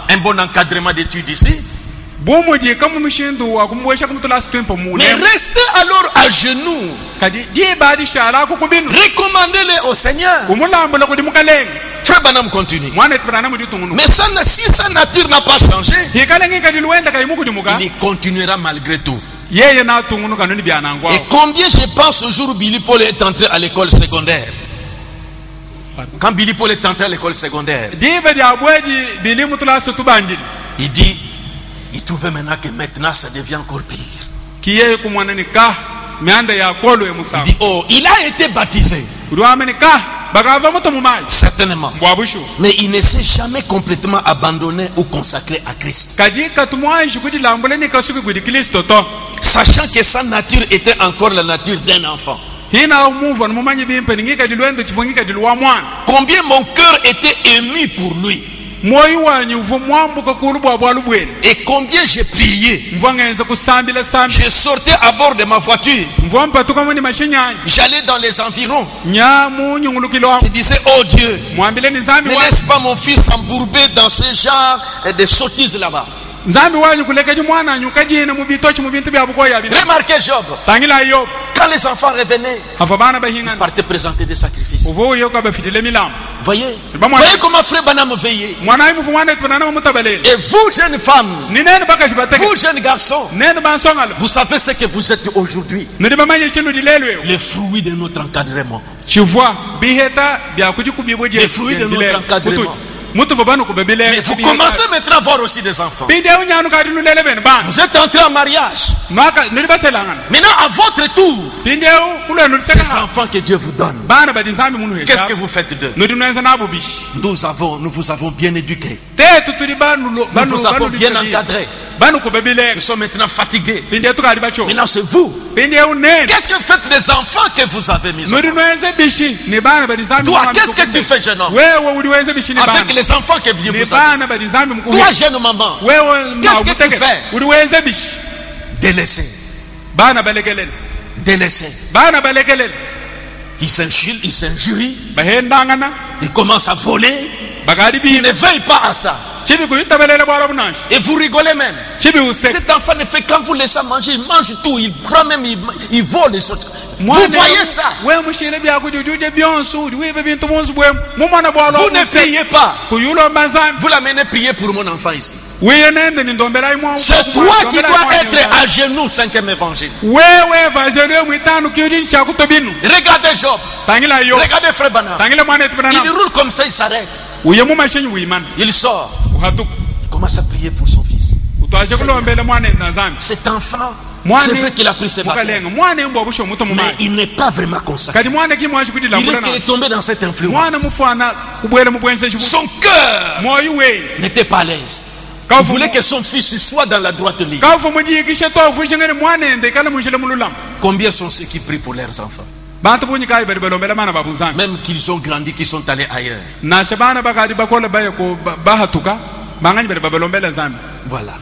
un bon encadrement d'études ici, bumuji kamu mishindu akumwesha kumutulasi twempo mune mais restez alors à genoux. kadi dibaji shala kukubinu Recommandez-les au Seigneur. umulambula kudi mukalenga Frère Banam continue. mwana etu prana mudi tungunu Mais si sa nature n'a pas changé, hikalengi kadi luenda kai mukudi muka il continuera malgré tout. yeye na tungunu kanuni byanangwa Et combien je pense au jour où Billy Paul est entré à l'école secondaire. Quand Billy Paul est entré à l'école secondaire, dibe dia bweji bili mutulasi tubandili il dit, Il trouvait maintenant que maintenant ça devient encore pire. kiye kumwanani ka mianda ya kolo Il emusa dit, oh, il a été baptisé. uruameni ka bagava moto mumai Certainement. mbwabushu Mais il ne s'est jamais complètement abandonné ou consacré à Christ. kadi katumwanji kudi lambule ni kasuki kudi Kristo to Sachant que sa nature était encore la nature d'un enfant. hina umuva numumanyi bimpe ningika dilwendo chivungika dilwa mwana Combien mon cœur était ému pour lui. moyo wanyi uvo mwambuka kulubwa bwalubweni Et combien j'ai prié. mvua ngenza kusambila sambi Je sortais à bord de ma voiture. mvua mpatuka muni mashinyanyi J'allais dans les environs. nyamu nyungulukilo Je disais, oh Dieu, mwambile ni zambi ne wanyi laisse pas mon fils s'embourber dans ce genre de sottises là-bas. zambi wanyi kuleka mwana anyuka jina mubitochi mubintu bya bukoya bina Remarquez Job. tangila yo Quand les enfants revenaient, hava bana ils bahingana partaient présenter des sacrifices. uvo yo ka bafidile milamu Voyez, Bah, moi, voyez comment frère Banam veillait. mwana imu mwana tupana mutabalele Et vous, jeunes femmes, ni nene bakashi bateke vous, jeunes garçons, nene bansongala vous savez ce que vous êtes aujourd'hui. nidi bamanye chinu dilelwe Les fruits de notre encadrement. chivwa biheta bya kujikubibwe je Les fruits de notre encadrement. mutu babanu Mais kubebele vous commencez maintenant à voir aussi des enfants. bide unyanu kadi nulele ben ban Vous êtes entrés en mariage. maka nidi baselangana Maintenant, à votre tour, bide kulwe nudi ces teka enfants que Dieu vous donne, bana badi zambi munu qu'est-ce hesha que vous faites d'eux? nudi nwenza nabo bishi Nous vous avons bien éduqués. te tuturi banu Nous vous avons bien encadrés. banu kubebele Nous sommes maintenant fatigués. bide tukadi bacho Maintenant, c'est vous. bide unene Qu'est-ce que vous faites des enfants que vous avez mis au nudi nwenze bishi ni bana badi zambi Toi, qu'est-ce que tu fais, jeune homme? wewe uliwenze bishi ni bana Avec les enfants que Dieu ni vous a bana badi zambi donnés. mkuhi Toi, jeune maman, wewe Qu'est-ce que tu fais? uliwenze bishi délaissé. bana balekelele Délaissé. bana balekelele Il s'injurie. bahendangana Il commence à voler. bagadi Il bine ne veille pas à ça. chibi kuyitabelele bwala bunashi Et vous rigolez même. chibi usek Cet enfant ne fait quand vous laissez manger, il mange tout. Il prend même, il vole les autres. Vous voyez ça? we mushile byakujujuje byonsu wibe bintu bunzu bwe mumwana bwala Vous ne priez pas. kuyulo mazambi Vous l'amenez prier pour mon enfant ici. wiye nende ni ndombela imwa C'est toi qui dois être à genoux, 5e évangile. wewe vazele mwitanu kyudi chakutobinu Regardez Job. tangila yo Regardez Frère Bana. tangila mwana etibana Il roule comme ça, il s'arrête. uye mumashenyi wimana Il sort. uhatuka Il commence à prier pour son fils. utwaje kulombela mwana na zambi Cet enfant, mwana c'est vrai qu'il a pris ses baptêmes. mukalenga mwana imbo busho muto Mais mumai il n'est pas vraiment consacré. kadi mwana kimwashi kuti Il lambula risque de na tomber dans cette mwana influence. mufana kubwela mubwense chibu Son cœur moyo we n'était pas à l'aise. Il voulait que son fils soit dans la droite ligne. kafu mujikishe to vushengene mwana ende kala munjile mululam Combien sont ceux qui prient pour leurs enfants? bantu bunyi kai bali balombela bana babuzanga Même qu'ils ont grandi, qu'ils sont allés ailleurs. na shabana bakadi bakola baye ko bahatuka banganyi bali babalombela zambi Voilà.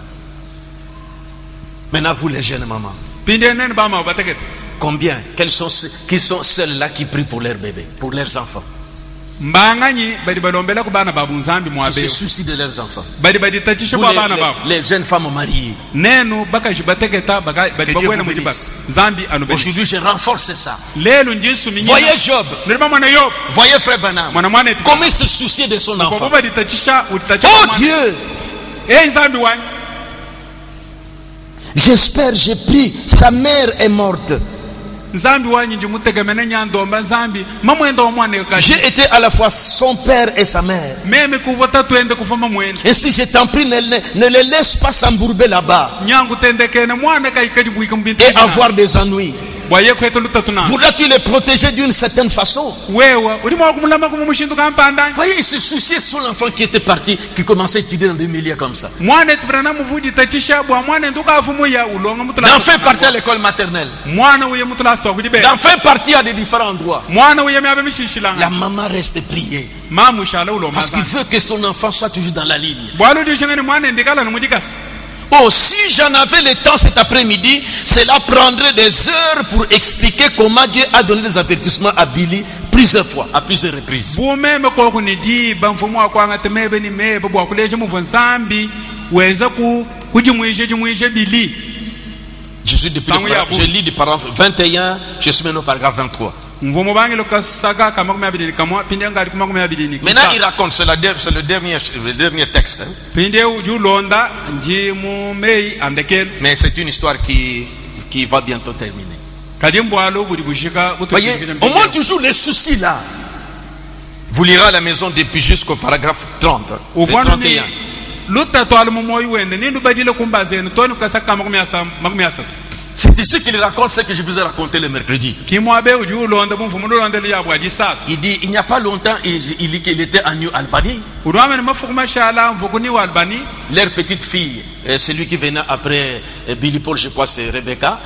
Maintenant, vous les jeunes mamans, pinde nene bama batekete combien? Qui sont celles-là qui prient pour leurs bébés, pour leurs enfants, mbanganyi bali balombela ku bana babuzambi qui mwabe se soucient de leurs enfants? bali tachishe Vous, kwa bana babo les jeunes femmes mariées. nenu bakaji bateketa bali Dieu bakwela vous mujibak bénisse. zambi anubeli Aujourd'hui, je renforce ça. lelo njisu minyina Voyez Job, nirima mwana yob voyez Frère Banam, mwana eti comment il se souciait de son enfant. kwa bali tachisha utacha Oh Dieu, zambi wani j'espère, j'ai pris, sa mère est morte. zambi wanyi njimutegemene nyandomba zambi mamwenda omwana ekashi J'ai été à la fois son père et sa mère. meme kuvota twende kufama mwenda Et si je t'en prie, ne les laisse pas s'embourber là-bas nyangu tendekene mwana kaikadi bwika mbintu et avoir des ennuis. bwaye kwete lutatuna Voudras-tu les protéger d'une certaine façon? wewa ulimo kumulama kumushindu kampanda Voyez, il se souciait de son enfant qui était parti, qui commençait à étudier dans des milieux comme ça. mwana tibirana muvuji tachisha bwa mwana nduka afumu ya ulonga mutula L'enfant est parti à l'école maternelle. mwana uye mutula sto kudibe L'enfant est parti à des différents endroits. mwana uye myabe mishishilanga La maman reste prier. mamu shala uloma Parce qu'il veut que son enfant soit toujours dans la ligne. bwalu dishengene mwana ndikala numudikas Oh, si j'en avais le temps cet après-midi, cela prendrait des heures pour expliquer comment Dieu a donné des avertissements à Billy plusieurs fois, à plusieurs reprises. bumeme ko kunidi bamfumu akwanga temebe ni mebe bwa kuleje muvu nsambi weza kujimwishe bili Je lis du paragraphe 21, je suis maintenant au paragraphe 23. mvumo bangelo kasaka kama kumabili kamwa pinde ngari kuma kumabili Maintenant, il raconte, c'est le dernier texte. Hein. pinde ujulonda njimu mei andekel Mais c'est une histoire qui va bientôt terminer. kadimbwalo budi bushika Voyez, on montre toujours les soucis là. Vous lirez à la maison depuis jusqu'au paragraphe 30. 31. lutatu alimu moyi wende nindu badile kumbazeni toni kasaka makumiasa. C'est ici qu'il raconte ce que je vous ai raconté le mercredi. Il dit, il n'y a pas longtemps, il dit qu'il était en New Albany. Leur petite fille, celui qui venait après Billy Paul, je crois c'est Rebecca,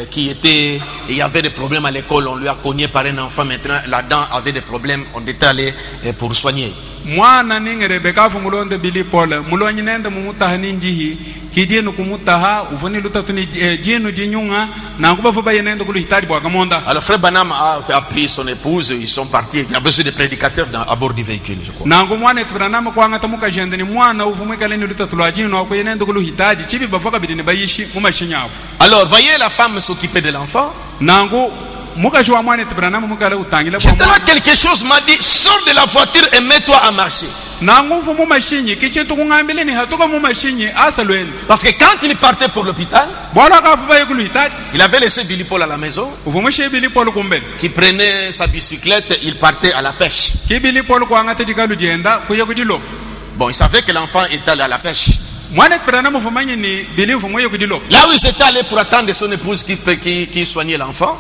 qui était, il y avait des problèmes à l'école, on lui a cogné par un enfant, maintenant la dent avait des problèmes, on était allé pour soigner. Mwana ninge Rebecca fungulonde Billy Paul mulonyi nende mumutaha ninjihi kidinu kumutaha ufoni lutatuni jinu jinyunga na kuba foba yenende kulu hitari bwa kamonda. Alors frère Branham a pris son épouse, ils sont partis, il y avait des prédicateurs à bord du véhicule, je crois. Na ngumwane Branham kwa ngatamuka jendeni mwana ufumika leni lutatulwa jinu wa yenende kulu hitari chibi bafoka bidini bayishi mumashinyawo. Alors voyez la femme s'occuper de l'enfant. Nangu J'étais là, quelque chose m'a dit, sors de la voiture et mets-toi à marcher. Parce que quand il partait pour l'hôpital, il avait laissé Billy Paul à la maison, qui prenait sa bicyclette, il partait à la pêche. Bon, il savait que l'enfant était allé à la pêche. Là où ils étaient allés pour attendre son épouse qui soignait l'enfant,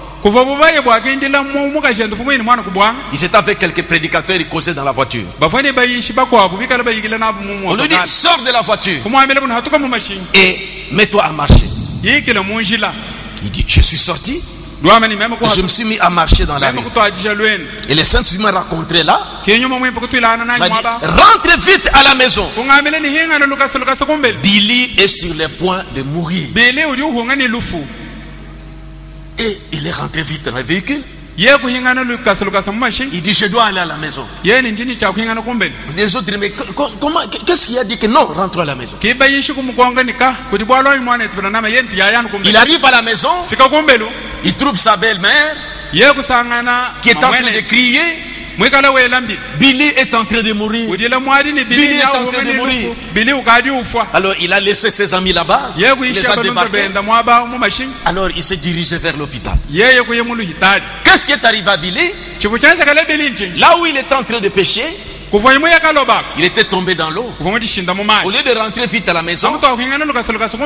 ils étaient avec quelques prédicateurs, ils causaient dans la voiture. On lui dit, sors de la voiture et mets-toi à marcher. Il dit, je suis sorti. Je me suis mis à marcher dans la rue. Et les saints m'ont rencontré là. Il m'a dit, rentre vite à la maison. Billy est sur le point de mourir. Et il est rentré vite dans le véhicule. Il dit, je dois aller à la maison. Les autres disent, mais comment, qu'est-ce qu'il a dit que non, rentre à la maison? Il arrive à la maison, il trouve sa belle-mère qui est en train de crier. Billy est en train de mourir. Billy est en train de mourir. Alors il a laissé ses amis là-bas. Il les a débarqués. Alors il s'est dirigé vers l'hôpital. Qu'est-ce qui est arrivé à Billy? Là où il était en train de pêcher, il était tombé dans l'eau. Au lieu de rentrer vite à la maison,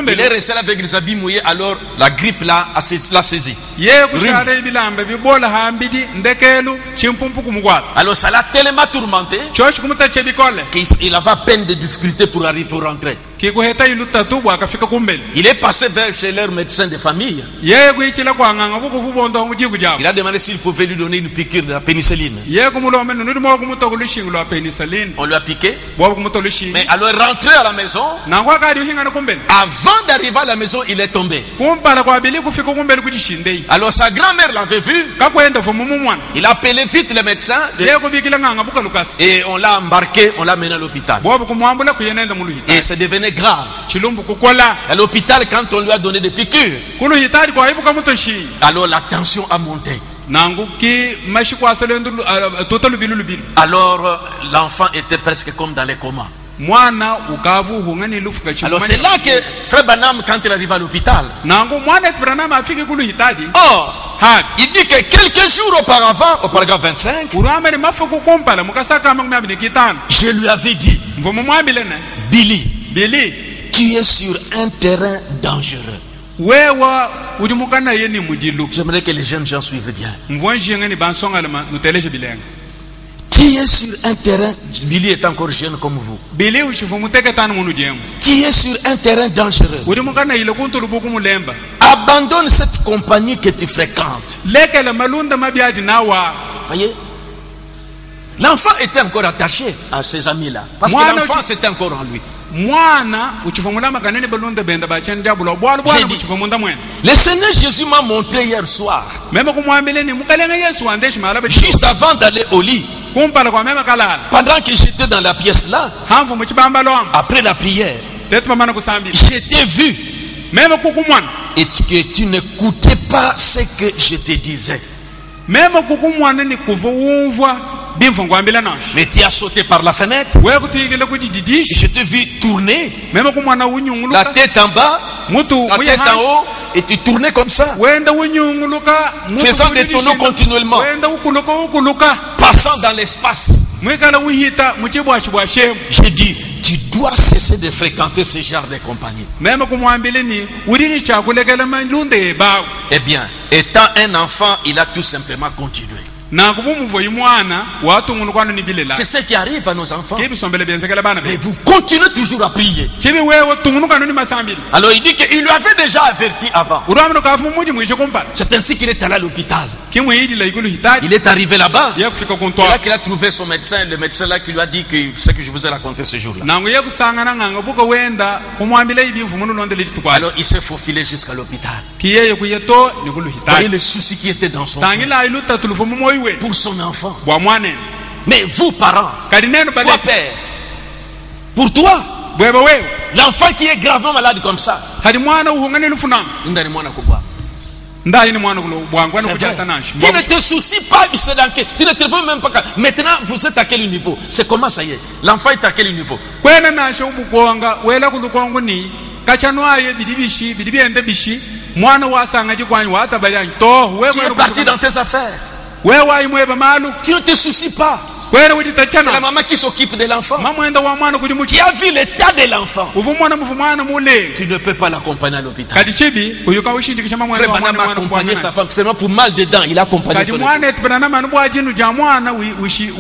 il est resté avec les habits mouillés. Alors la grippe l'a saisi. Alors ça l'a tellement tourmenté qu'il avait à peine de difficultés pour arriver pour rentrer. Il est passé vers chez leur médecin de famille. Il a demandé s'il pouvait lui donner une piqûre de la pénicilline. On lui a piqué. Mais alors rentré à la maison, avant d'arriver à la maison, il est tombé. Alors sa grand-mère l'avait vu. Il a appelé vite le médecin et on l'a embarqué, on l'a mené à l'hôpital. Et c'est devenu grave. À l'hôpital, quand on lui a donné des piqûres, alors la tension a monté. Alors l'enfant était presque comme dans les comas. Alors c'est là que Frère Branham, quand il arrive à l'hôpital, il dit que quelques jours auparavant, au paragraphe 25, je lui avais dit, Billy, tu es sur un terrain dangereux. J'aimerais que les jeunes gens suivent bien. Tu es sur un terrain, Billy est encore jeune comme vous. Tu es sur un terrain dangereux. Abandonne cette compagnie que tu fréquentes. Voyez? L'enfant était encore attaché à ses amis là. Parce que l'enfant c'était encore en lui. Le Seigneur Jésus m'a montré hier soir, juste avant d'aller au lit, pendant que j'étais dans la pièce là, après la prière, j'étais vu et que tu n'écoutais pas ce que je te disais. Mais tu as sauté par la fenêtre. Je t'ai vu tourner, la tête en bas, la tête en haut, et tu tournais comme ça, faisant des tonneaux continuellement, passant dans l'espace. Je dis, tu dois cesser de fréquenter ce genre de compagnie. mema kumwambile ni udini chakulekela malunde ba Eh bien, étant un enfant, il a tout simplement continué. na kubumuvo imwana watu ngulukwana ni bilela C'est ce qui arrive à nos enfants. kibi sombele byensekela bana Mais be vous continuez toujours à prier. chibi wewe tungulukwana ni masambili Alors il dit qu'il lui avait déjà averti avant. uramno kafu muji mwisho kumpa C'est ainsi qu'il est allé à l'hôpital. kimwidi la ikulu hitaji Il est arrivé là-bas. ye kufika C'est kuntwa là qu'il a trouvé son médecin, le médecin là qui lui a dit que ce que je vous ai raconté ce jour-là. nangu ye kusangana nganga buka wenda kumwambile ibinfu munu londe litukwa Alors il s'est faufilé jusqu'à l'hôpital. kiyeye kuyeto ni kulu Voyez hitaji le souci qui était dans son cœur tangila iluta tulufu moyiwe pour son enfant. bwa mwane Mais vous, parents, kadi neno bale toi, père, pour toi, bweba wewe l'enfant qui est gravement malade comme ça, hadi mwana uhungane lufuna ndani mwana kubwa. ndai ni mwana kulo bwangwa C'est na vrai. kujata nashi Tu ne te soucies pas, c'est dans quel, tu ne te fais même pas. Maintenant, vous êtes à quel niveau? C'est comment ça y est? L'enfant est à quel niveau? kwena nashi ubugonga wela kulukongo ni kachanwaye bidibishi bidibiende bishi mwana wasanga jikwanyi watabalyanyi to wewe Tu es parti dans tes affaires. wewe ayimweba malu Tu ne te soucies pas. kwena witi C'est la tachana maman qui s'occupe de l'enfant. mamwenda wa mwana kudi Tu muchi as vu l'état de l'enfant. uvu mwana mule Tu ne peux pas l'accompagner à l'hôpital. kadi chibi uyuka ushindikisha mamwenda Frère wa Banama a mwana accompagné sa mwana femme seulement pour mal dedans. Il a accompagné kadi son épouse. mwana etipana manu bwa jinu ja mwana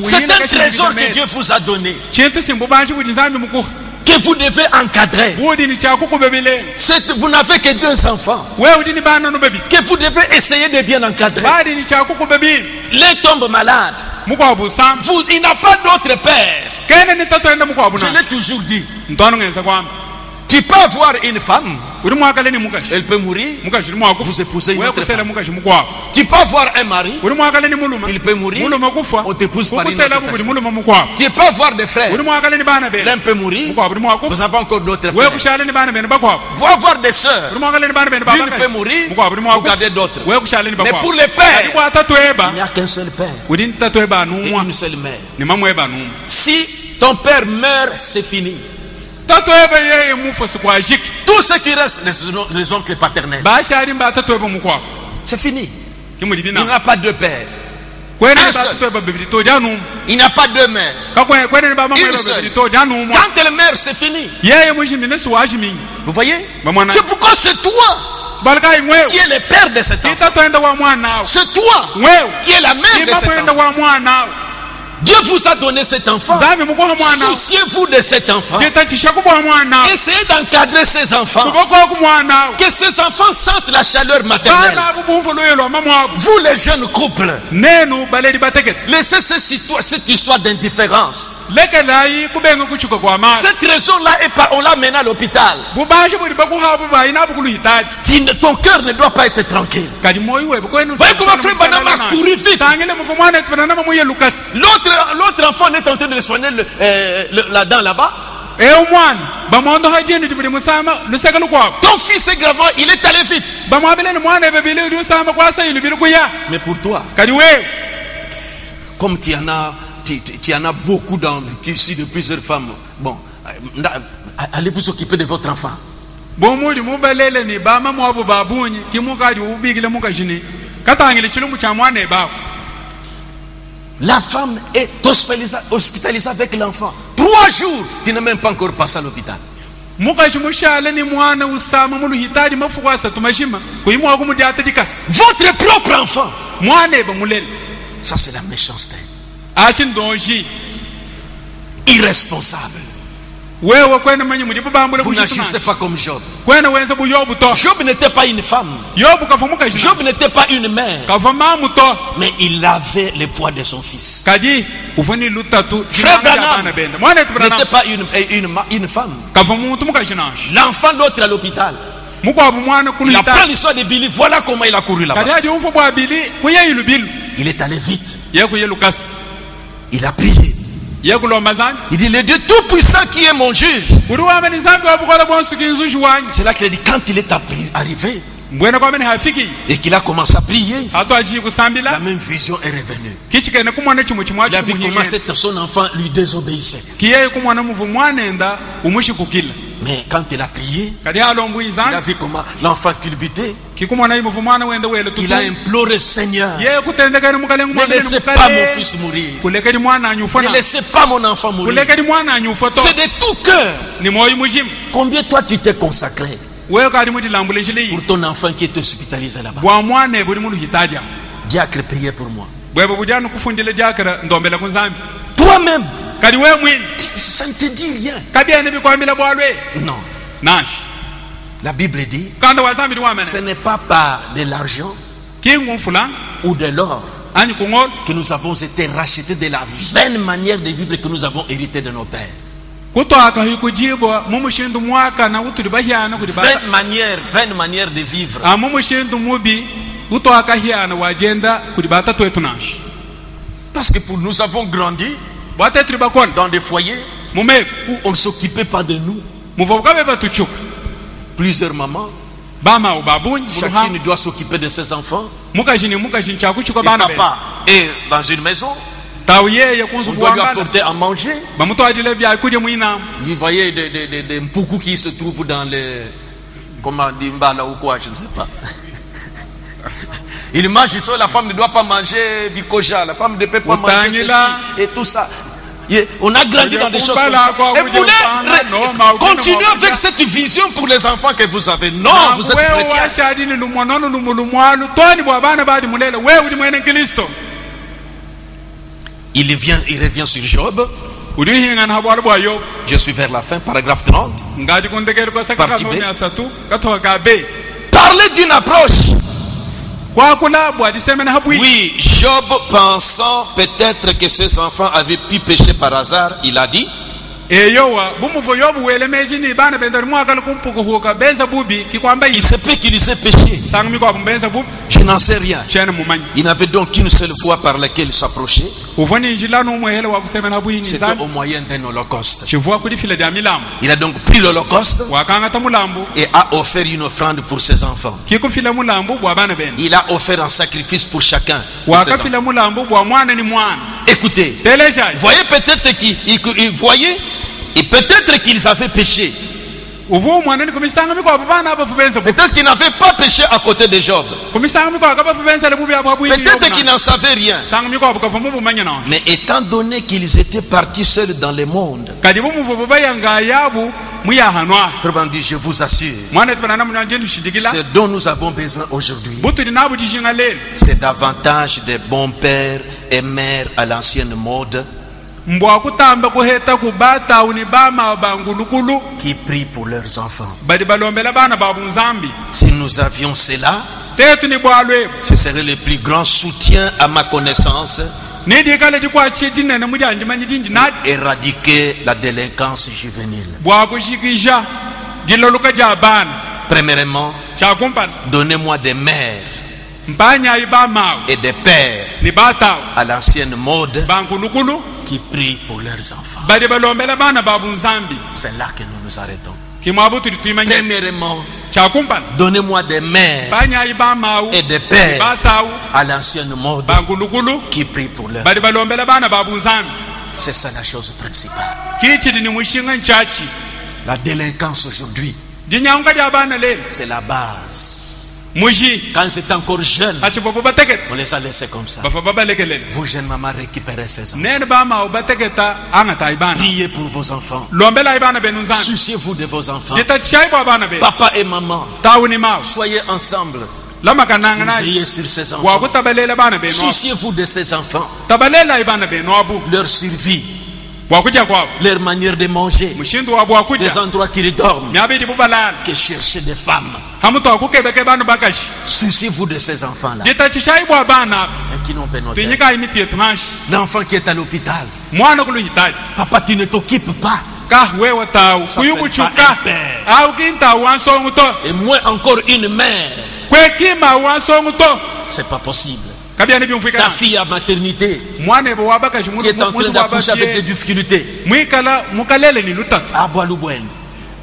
C'est un trésor que Dieu vous a donné, chintu simbu banchi kuti nzambi muku que vous devez encadrer. budi ni chakukubebile Vous n'avez que 2 enfants, wewe udini bana no bebi que vous devez essayer de bien encadrer. badi ni chakukubebi L'un tombe malade. mukwabu sam Il n'a pas d'autre père. kene ni tato enda mukwabu Je na l'ai toujours dit. ntwano ngenza kwamba Tu peux avoir une femme, uri mwakale ni mukashi elle peut mourir. mukashi uri mwakufa Vous épousez une wewe autre kusela femme. mukashi mukwabu Tu peux avoir un mari, uri mwakale ni muluma il peut mourir. muluma kufa On t'épouse par une kukusela autre bubuli personne. muluma mukwabu Tu peux avoir des frères, uri mwakale ni bana bene l'un peut mourir. mukwabu uri Vous mwakufa avez encore d'autres wewe frères. kushala ni bana bene bakwabu Vous pouvez avoir des sœurs, uri mwakale ni bana bene l'une peut babakashi mourir. mukwabu uri Vous mwakufa gardez d'autres. wewe kushala ni Mais bakwabu pour les pères, kwa tatu eba il n'y a qu'un seul père uri tatu eba et numwa une seule mère. ni mamwe eba numwa Si ton père meurt, c'est fini. tatu eba yeye mufa sikwajiki Tout ce qui reste, les oncles paternels, bashali mba tatu eba mukwabu c'est fini. kimuli Il bina n'a pas 2 pères. kwene Un ni seul. tatu eba bibili to janum Il n'a pas 2 mères. kwene ni ba mamwe Une eba seule. bibili to janum Quand elle meurt, c'est fini. yeye mushimi ne suwajimi Vous voyez? Maman, C'est pourquoi c'est toi balkai ngwewe qui es le père de cet enfant. tatu enda wa mwana C'est toi ngwewe qui es la mère de cet imamwenda enfant. wa mwana Dieu vous a donné cet enfant. zami mukoha mwana Souciez-vous de cet enfant. jitatisha kubwa mwana Essayez d'encadrer ces enfants. kuboko ku mwana Que ces enfants sentent la chaleur maternelle. bana bubumfu loyelwa mamwabo Vous les jeunes couples, nenu baledi batekete laissez cette histoire d'indifférence. lekelayi kubenga kuchuka kwa mala Cette raison-là, on l'a mené à l'hôpital. bubanji buli bakuhabu bayina bukulu hitaji Ton cœur ne doit pas être tranquille. kadi moyo webe kwenu Voyez comment frère Banama a couru vite. tangile mufu mwana etipana nama muye lukasi L'autre enfant est en train de le soigner la dent là-bas. umwana bamondo hajeni tibuli musama luseka lukwabo Ton fils est gravement, il est allé vite. bamwabeleni mwana ebebili lusama kwasayili bili kuya Mais pour toi, kadi wewe comme tu en as beaucoup ici de plusieurs femmes, bon, allez vous occuper de votre enfant. bomuli mubalele ni bama mwabo babunyi kimukadi ubigile mukashini katangile chilumbu cha mwana ebabo La femme est hospitalisée avec l'enfant. 3 jours, tu n'es même pas encore passé à l'hôpital. mukashi mushale ni mwana usama mulu hitaji mafuko asatu mashima kuyimwa kumudi atadikasi Votre propre enfant. mwana eba mulele Ça, c'est la méchanceté. achin donji Irresponsable. wewe kwena manyi mudi bubambule Vous n'agissez kushituna pas comme Job. kwena wenza buyobu to Job n'était pas une femme. yobu kafa mukashi Job n'était pas une mère. kafa mamu to Mais il avait le poids de son fils. kadi ufuni lutatu Frère Branham benda mwana etibana n'était pas une femme. kafa muntu mukashi nashi L'enfant l'autre à l'hôpital. mukwabu mwana kunu Il apprend hitaji l'histoire de Billy. Voilà comment il a couru kadi là-bas. hadi umfu bwa bili kuye ilubilu Il est allé vite. ye kuye lukasi Il a prié. ye kulomba zanji Il dit, le Dieu tout-puissant qui est mon juge. uri wameni nzambi wabukola bonsuki nzushi wanyi C'est là qu'il a dit, quand il est arrivé mbwene kwameni hafiki et qu'il a commencé à prier, hatu achi la kusambila même vision est revenue. kichikene kumwana chimwe Il a vu comment chimwachi son enfant lui désobéissait. kiyeye kumwana muvu mwanenda umushikukila Mais quand il a prié, kadi alombu il a izanji vu comment l'enfant culbutait. Il a imploré, Seigneur, ne laissez pas mon fils mourir. Ne laissez pas mon enfant mourir. C'est de tout cœur. Combien toi tu t'es consacré pour ton enfant qui est hospitalisé là-bas? Diacre, priez pour moi. Toi-même, ça ne te dit rien. Non. La Bible dit, ce n'est pas par de l'argent ou de l'or que nous avons été rachetés de la vaine manière de vivre que nous avons hérité de nos pères. Vaine manière de vivre. Parce que nous avons grandi dans des foyers où on ne s'occupait pas de nous. Plusieurs mamans, chacune doit s'occuper de ses enfants. Et papa est dans une maison, on doit lui apporter à manger. Vous voyez des mpoukou qui se trouvent dans les... Comment on dit, mbala ou quoi, je ne sais pas. Il mange, la femme ne doit pas manger bikoja, la femme ne peut pas manger ceci et tout ça. On a grandi dans des choses comme ça. Et vous voulez continuer avec cette vision pour les enfants que vous avez? Non, vous êtes chrétien. Il revient sur Job. Je suis vers la fin, paragraphe 30. Partie B. Parlez d'une approche. Oui, Job, pensant peut-être que ses enfants avaient pu pécher par hasard, il a dit, il se peut qu'ils aient péché. Je n'en sais rien. Il n'avait donc qu'une seule voie par laquelle s'approcher. C'était au moyen d'un holocauste. Il a donc pris l'holocauste et a offert une offrande pour ses enfants. Il a offert un sacrifice pour chacun. Écoutez, voyez peut-être qu'ils voyaient et peut-être qu'ils avaient péché. Peut-être qu'ils n'avaient pas péché à côté de Job. Peut-être qu'ils n'en savaient rien. Mais étant donné qu'ils étaient partis seuls dans le monde, autrement dit, je vous assure, ce dont nous avons besoin aujourd'hui, c'est davantage de bons pères et mères à l'ancienne mode qui prient pour leurs enfants. Si nous avions cela, ce serait le plus grand soutien à ma connaissance. Éradiquer la délinquance juvénile. Premièrement, donnez-moi des mères et des pères à l'ancienne mode qui prient pour leurs enfants. C'est là que nous nous arrêtons. Premièrement, donnez-moi des mères et des pères à l'ancienne mode qui prient pour leurs enfants. C'est ça la chose principale. La délinquance aujourd'hui, c'est la base. Quand c'est encore jeune, on les a laissés comme ça. Vous, jeunes mamans, récupérez ces enfants. Priez pour vos enfants. Souciez-vous de vos enfants. Papa et maman, soyez ensemble. Priez sur ces enfants. Souciez-vous de ces enfants. Leur survie, leur manière de manger, les endroits qu'ils dorment, que chercher des femmes. Souciez-vous de ces enfants-là qui n'ont pas notre l'enfant qui est à l'hôpital. Papa, tu ne t'occupes pas. Ça fait pas un père. Et moins encore une mère. C'est pas possible. Ta fille à maternité qui est en train d'accoucher avec des difficultés.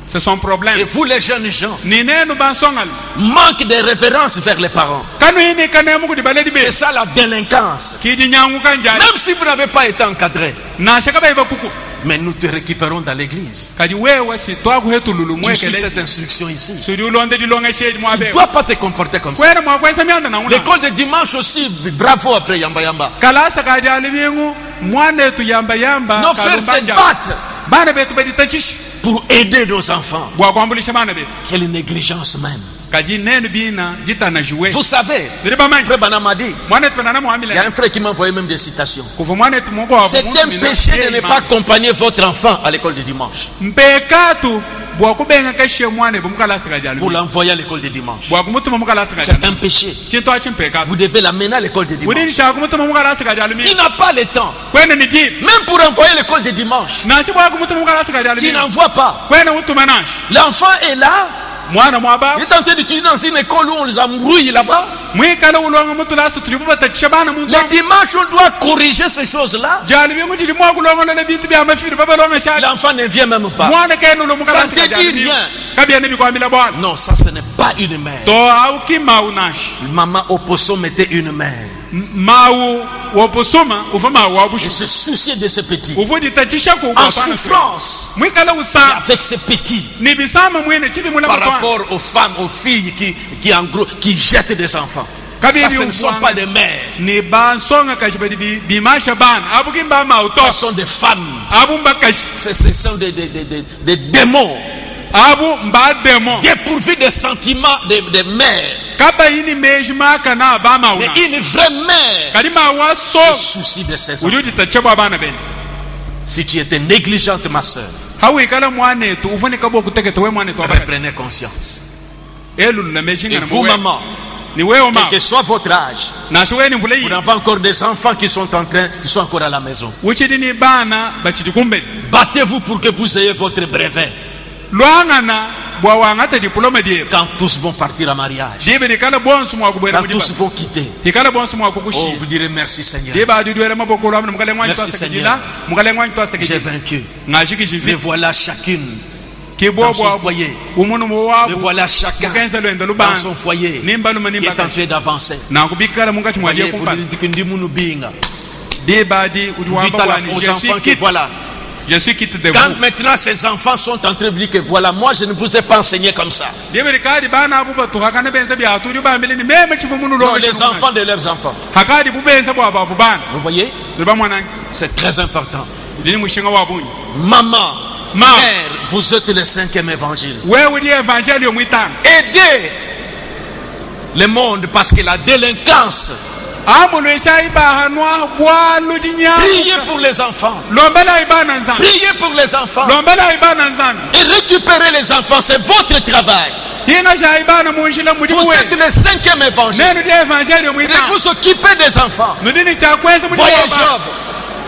C'est son problème. Et vous les jeunes gens, manque de révérence vers les parents. C'est ça la délinquance. Même si vous n'avez pas été encadré, Mais nous te récupérons dans l'église. kadi wewe si twakuhetululu Tu suis mwekele cette instruction ici. sudi ulonde dilonga sheji Tu mwabe ne dois pas te comporter comme ça. kwena mwakwesa myanda na una L'école de dimanche aussi, bravo après Yamba Yamba. kalasa kadi alibingu mwana tu yamba yamba Nos frères se kalumbanja. battent bana betu baditachisha pour aider nos enfants. bwakwambulisha bana betu Quelle négligence même. kadi nene bina jitana juwe Vous savez, diri bamanyi frère Banam a dit, mwana tu nana il y a muamile un frère qui m'a envoyé même des citations. kuva mwana tu moko wa C'est un péché de ne pas accompagner votre enfant à l'école de dimanche. mpekatu bwakubenga kashe mwana bumukalasa kadi Pour alu l'envoyer à l'école de dimanche. bwakumutuma mukalasa kadi C'est un péché. chintu achimpekatu Vous devez l'amener à l'école de dimanche. udini chakumutuma mukalasa kadi alu Tu n'as pas le temps. kwene ni di Même pour envoyer à l'école de dimanche. nasi bwakumutuma mukalasa kadi alu Tu n'envoies pas. kwene utuma nashi L'enfant est là. mwana mwaba Il est en train d'étudier dans une école où on les embrouille là-bas. mwikala ulonga mutulasa tuli kubatachisha bana muntu Les dimanches, on doit corriger ces choses-là. jali bingu tili mwakulonga na bintu bya mafiri babalonga shali L'enfant ne vient même pas. mwana kenu lo Ça ne te dit rien. kabya ne bikwamila bwana Non, ça ce n'est pas une mère. to au kimau nashi Maman Opossum était une mère. mau woposoma ufa mau Il wabushu se souciait de ses petits. uvudi tachisha ku En souffrance mwikala usa avec ses petits. ni bisama mwene chili mula Par mwana rapport aux femmes, aux filles qui en gros, qui jettent des enfants. kabya Ça, ce ne sont pas des mères. ni bansonga kashi badi bimasha bana abukimba mau to Ce sont des femmes. abumba kashi Ce sont des démons. abu mba demo Dépourvus des sentiments de mères. kaba yini mejima kana ba Mais mauna une vraie mère kadi mawa so se soucie de ses enfants. ujudi tachebwa bana bene Si tu étais négligente, ma soeur, hawi kala mwanetu ufunika bo kuteketa we mwanetu abana reprenez conscience. elu na Et mejinga na vous, mwe maman, ni wewe ma quel que soit votre âge, na shwe ni mvule vous yi n'avez encore des enfants qui sont encore à la maison. uchidi ni bana bachidi kumbe Battez-vous pour que vous ayez votre brevet. lwangana bwa wangata diploma die Quand tous vont partir en mariage, dibe ni kala bonsu mwa kubwera quand tous vont quitter, ikala bonsu mwa oh, kukushi vous direz merci Seigneur. diba adudwele maboko lwamna mukale mwanyi Merci, twasakijila mukale mwanyi J'ai twasakijila vaincu. ngashiki Me jifi voilà chacune dans kibobwa son foyer. umunu Me mwabu voilà chacun mukenza lwendo dans lubanga son foyer nimbaluma qui est en nimbaka train d'avancer. nakubikala mungati Voyez, mwaje vous kumpa dites que ndimunu binga. diba di Vous udiwamba dites wani aux enfants que voilà. je suis quitte de Quand vous maintenant ces enfants sont en train de dire que voilà, moi je ne vous ai pas enseigné comme ça. dibe kadi bana abuba to hakana benza bya turi bambele ni meme chifu munu Non, lo les enfants de leurs enfants. hakadi bubenza bwa babu bana Vous voyez, diba mwanangi c'est très important. dini mushinga wa bunyi Maman, Ma. mère, vous êtes le 5e évangile. wewe di evangeli omwitano Aidez le monde parce que la délinquance. ambulo ishaibahanwa bwalu dinya Priez pour les enfants. lombela ibana nzana Priez pour les enfants. lombela ibana nzana Et récupérez les enfants, c'est votre travail. hina shaibana munjila mudi Vous buwe êtes le 5e évangile. nenu di evangeli Et omwitano vous occupez des enfants. nudini chakweza mudi Voyez baba Job,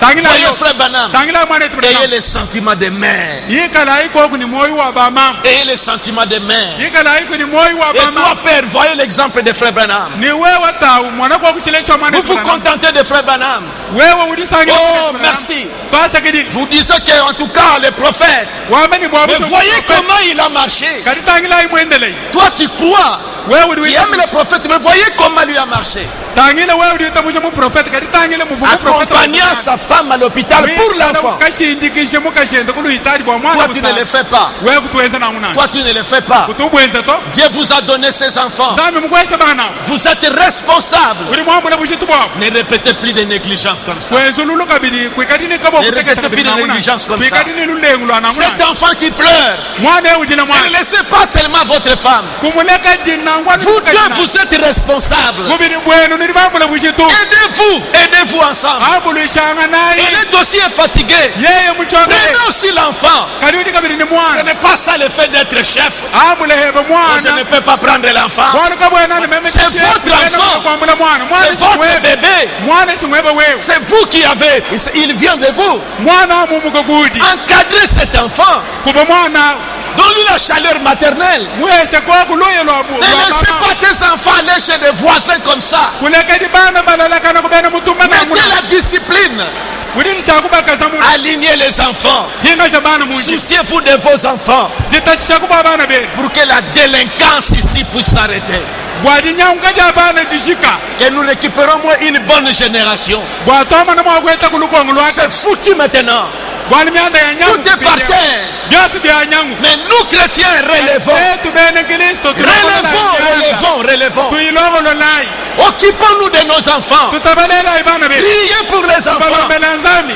tangila voyez yo frère Banam. tangila mwana tu Ayez les sentiments des mères. yikala iko kuni moyo wa bamama Ayez les sentiments des mères. yikala iko ni moyo wa Et toi, bamama père, voyez l'exemple de frère Branham. ni wewe tawu mwana kwa kuchile cho mwana Vous vous contentez de frère Branham. wewe udisangi Oh, merci. pasa kidi Vous disiez qu'en tout cas, le prophète. wameni bwa Mais voyez comment il a marché. kadi tangila imwendele Toi, tu crois. wewe Tu udi aimes le prophète, mais voyez comment lui a marché. tangila wewe udi tamusha mu prophet kadi tangila mu Accompagnant sa femme à l'hôpital pour l'enfant. kashindikishe mukashende kuluhitaji bwa mwana Toi, tu ne le fais pas. wewe kutuweza na muna Toi, tu ne le fais pas. kutubwenza to Dieu vous a donné ses enfants. zambe mukwesha bana Vous êtes responsable. uri mwambula bushitu bwa Ne répétez plus de négligence comme ça. kwezo lulu kabili kwekadini kabo Ne répétez plus de négligence comme ça. kwekadini lulengu lwa na Cet muna enfant qui pleure, mwana ujila ne mwana laissez pas seulement votre femme. kumuleka dinna ngwana Vous deux, vous êtes responsables. mubiri bwenu niri bambula bushitu Aidez-vous ensemble. ambulu ishanga naye Et le dossier est fatigué. yeye muchonge Prenez aussi l'enfant. kadi udi kabili ni Ce mwana n'est pas ça le fait d'être chef. ambula hebe Je ne mwana peux pas prendre l'enfant. mwana kabwena ni meme C'est votre enfant. kwambula mwana C'est mwana votre simwebe bébé. mwana simwebe wewe C'est vous qui avez. Il vient de vous. mwana amumuka kudi Encadrez cet enfant. kuba mwana Donne-lui la chaleur maternelle. mwese kwakuluye Ne laissez pas tes enfants aller chez des voisins comme ça. kuleka di bana balalakana kubena mutuma na Mettez muna la discipline. udini chakubakaza muna Alignez les enfants. hinga cha bana munji Souciez-vous de vos enfants ditachi kuba bana be pour que la délinquance ici puisse s'arrêter. bwadi nyauka ja bana jishika Que nous récupérons moins une bonne génération. bwatoma na mwakweta kulukongo lwaka C'est foutu maintenant. Tout est par terre. Mais nous, chrétiens, relevons. Relevons. Occupons-nous de nos enfants. Priez pour les enfants.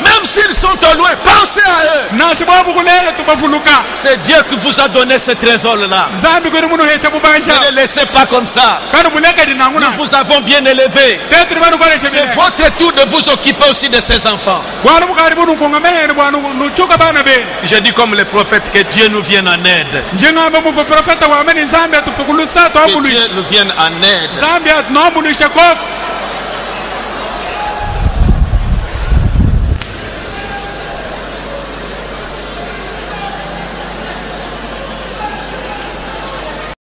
Même s'ils sont au loin, pensez à eux. C'est Dieu qui vous a donné ce trésor-là. Ne le laissez pas comme ça. Nous vous avons bien élevé. C'est votre tour de vous occuper aussi de ces enfants. Je dis comme le prophète, que Dieu nous vienne en aide. Que Dieu nous vienne en aide.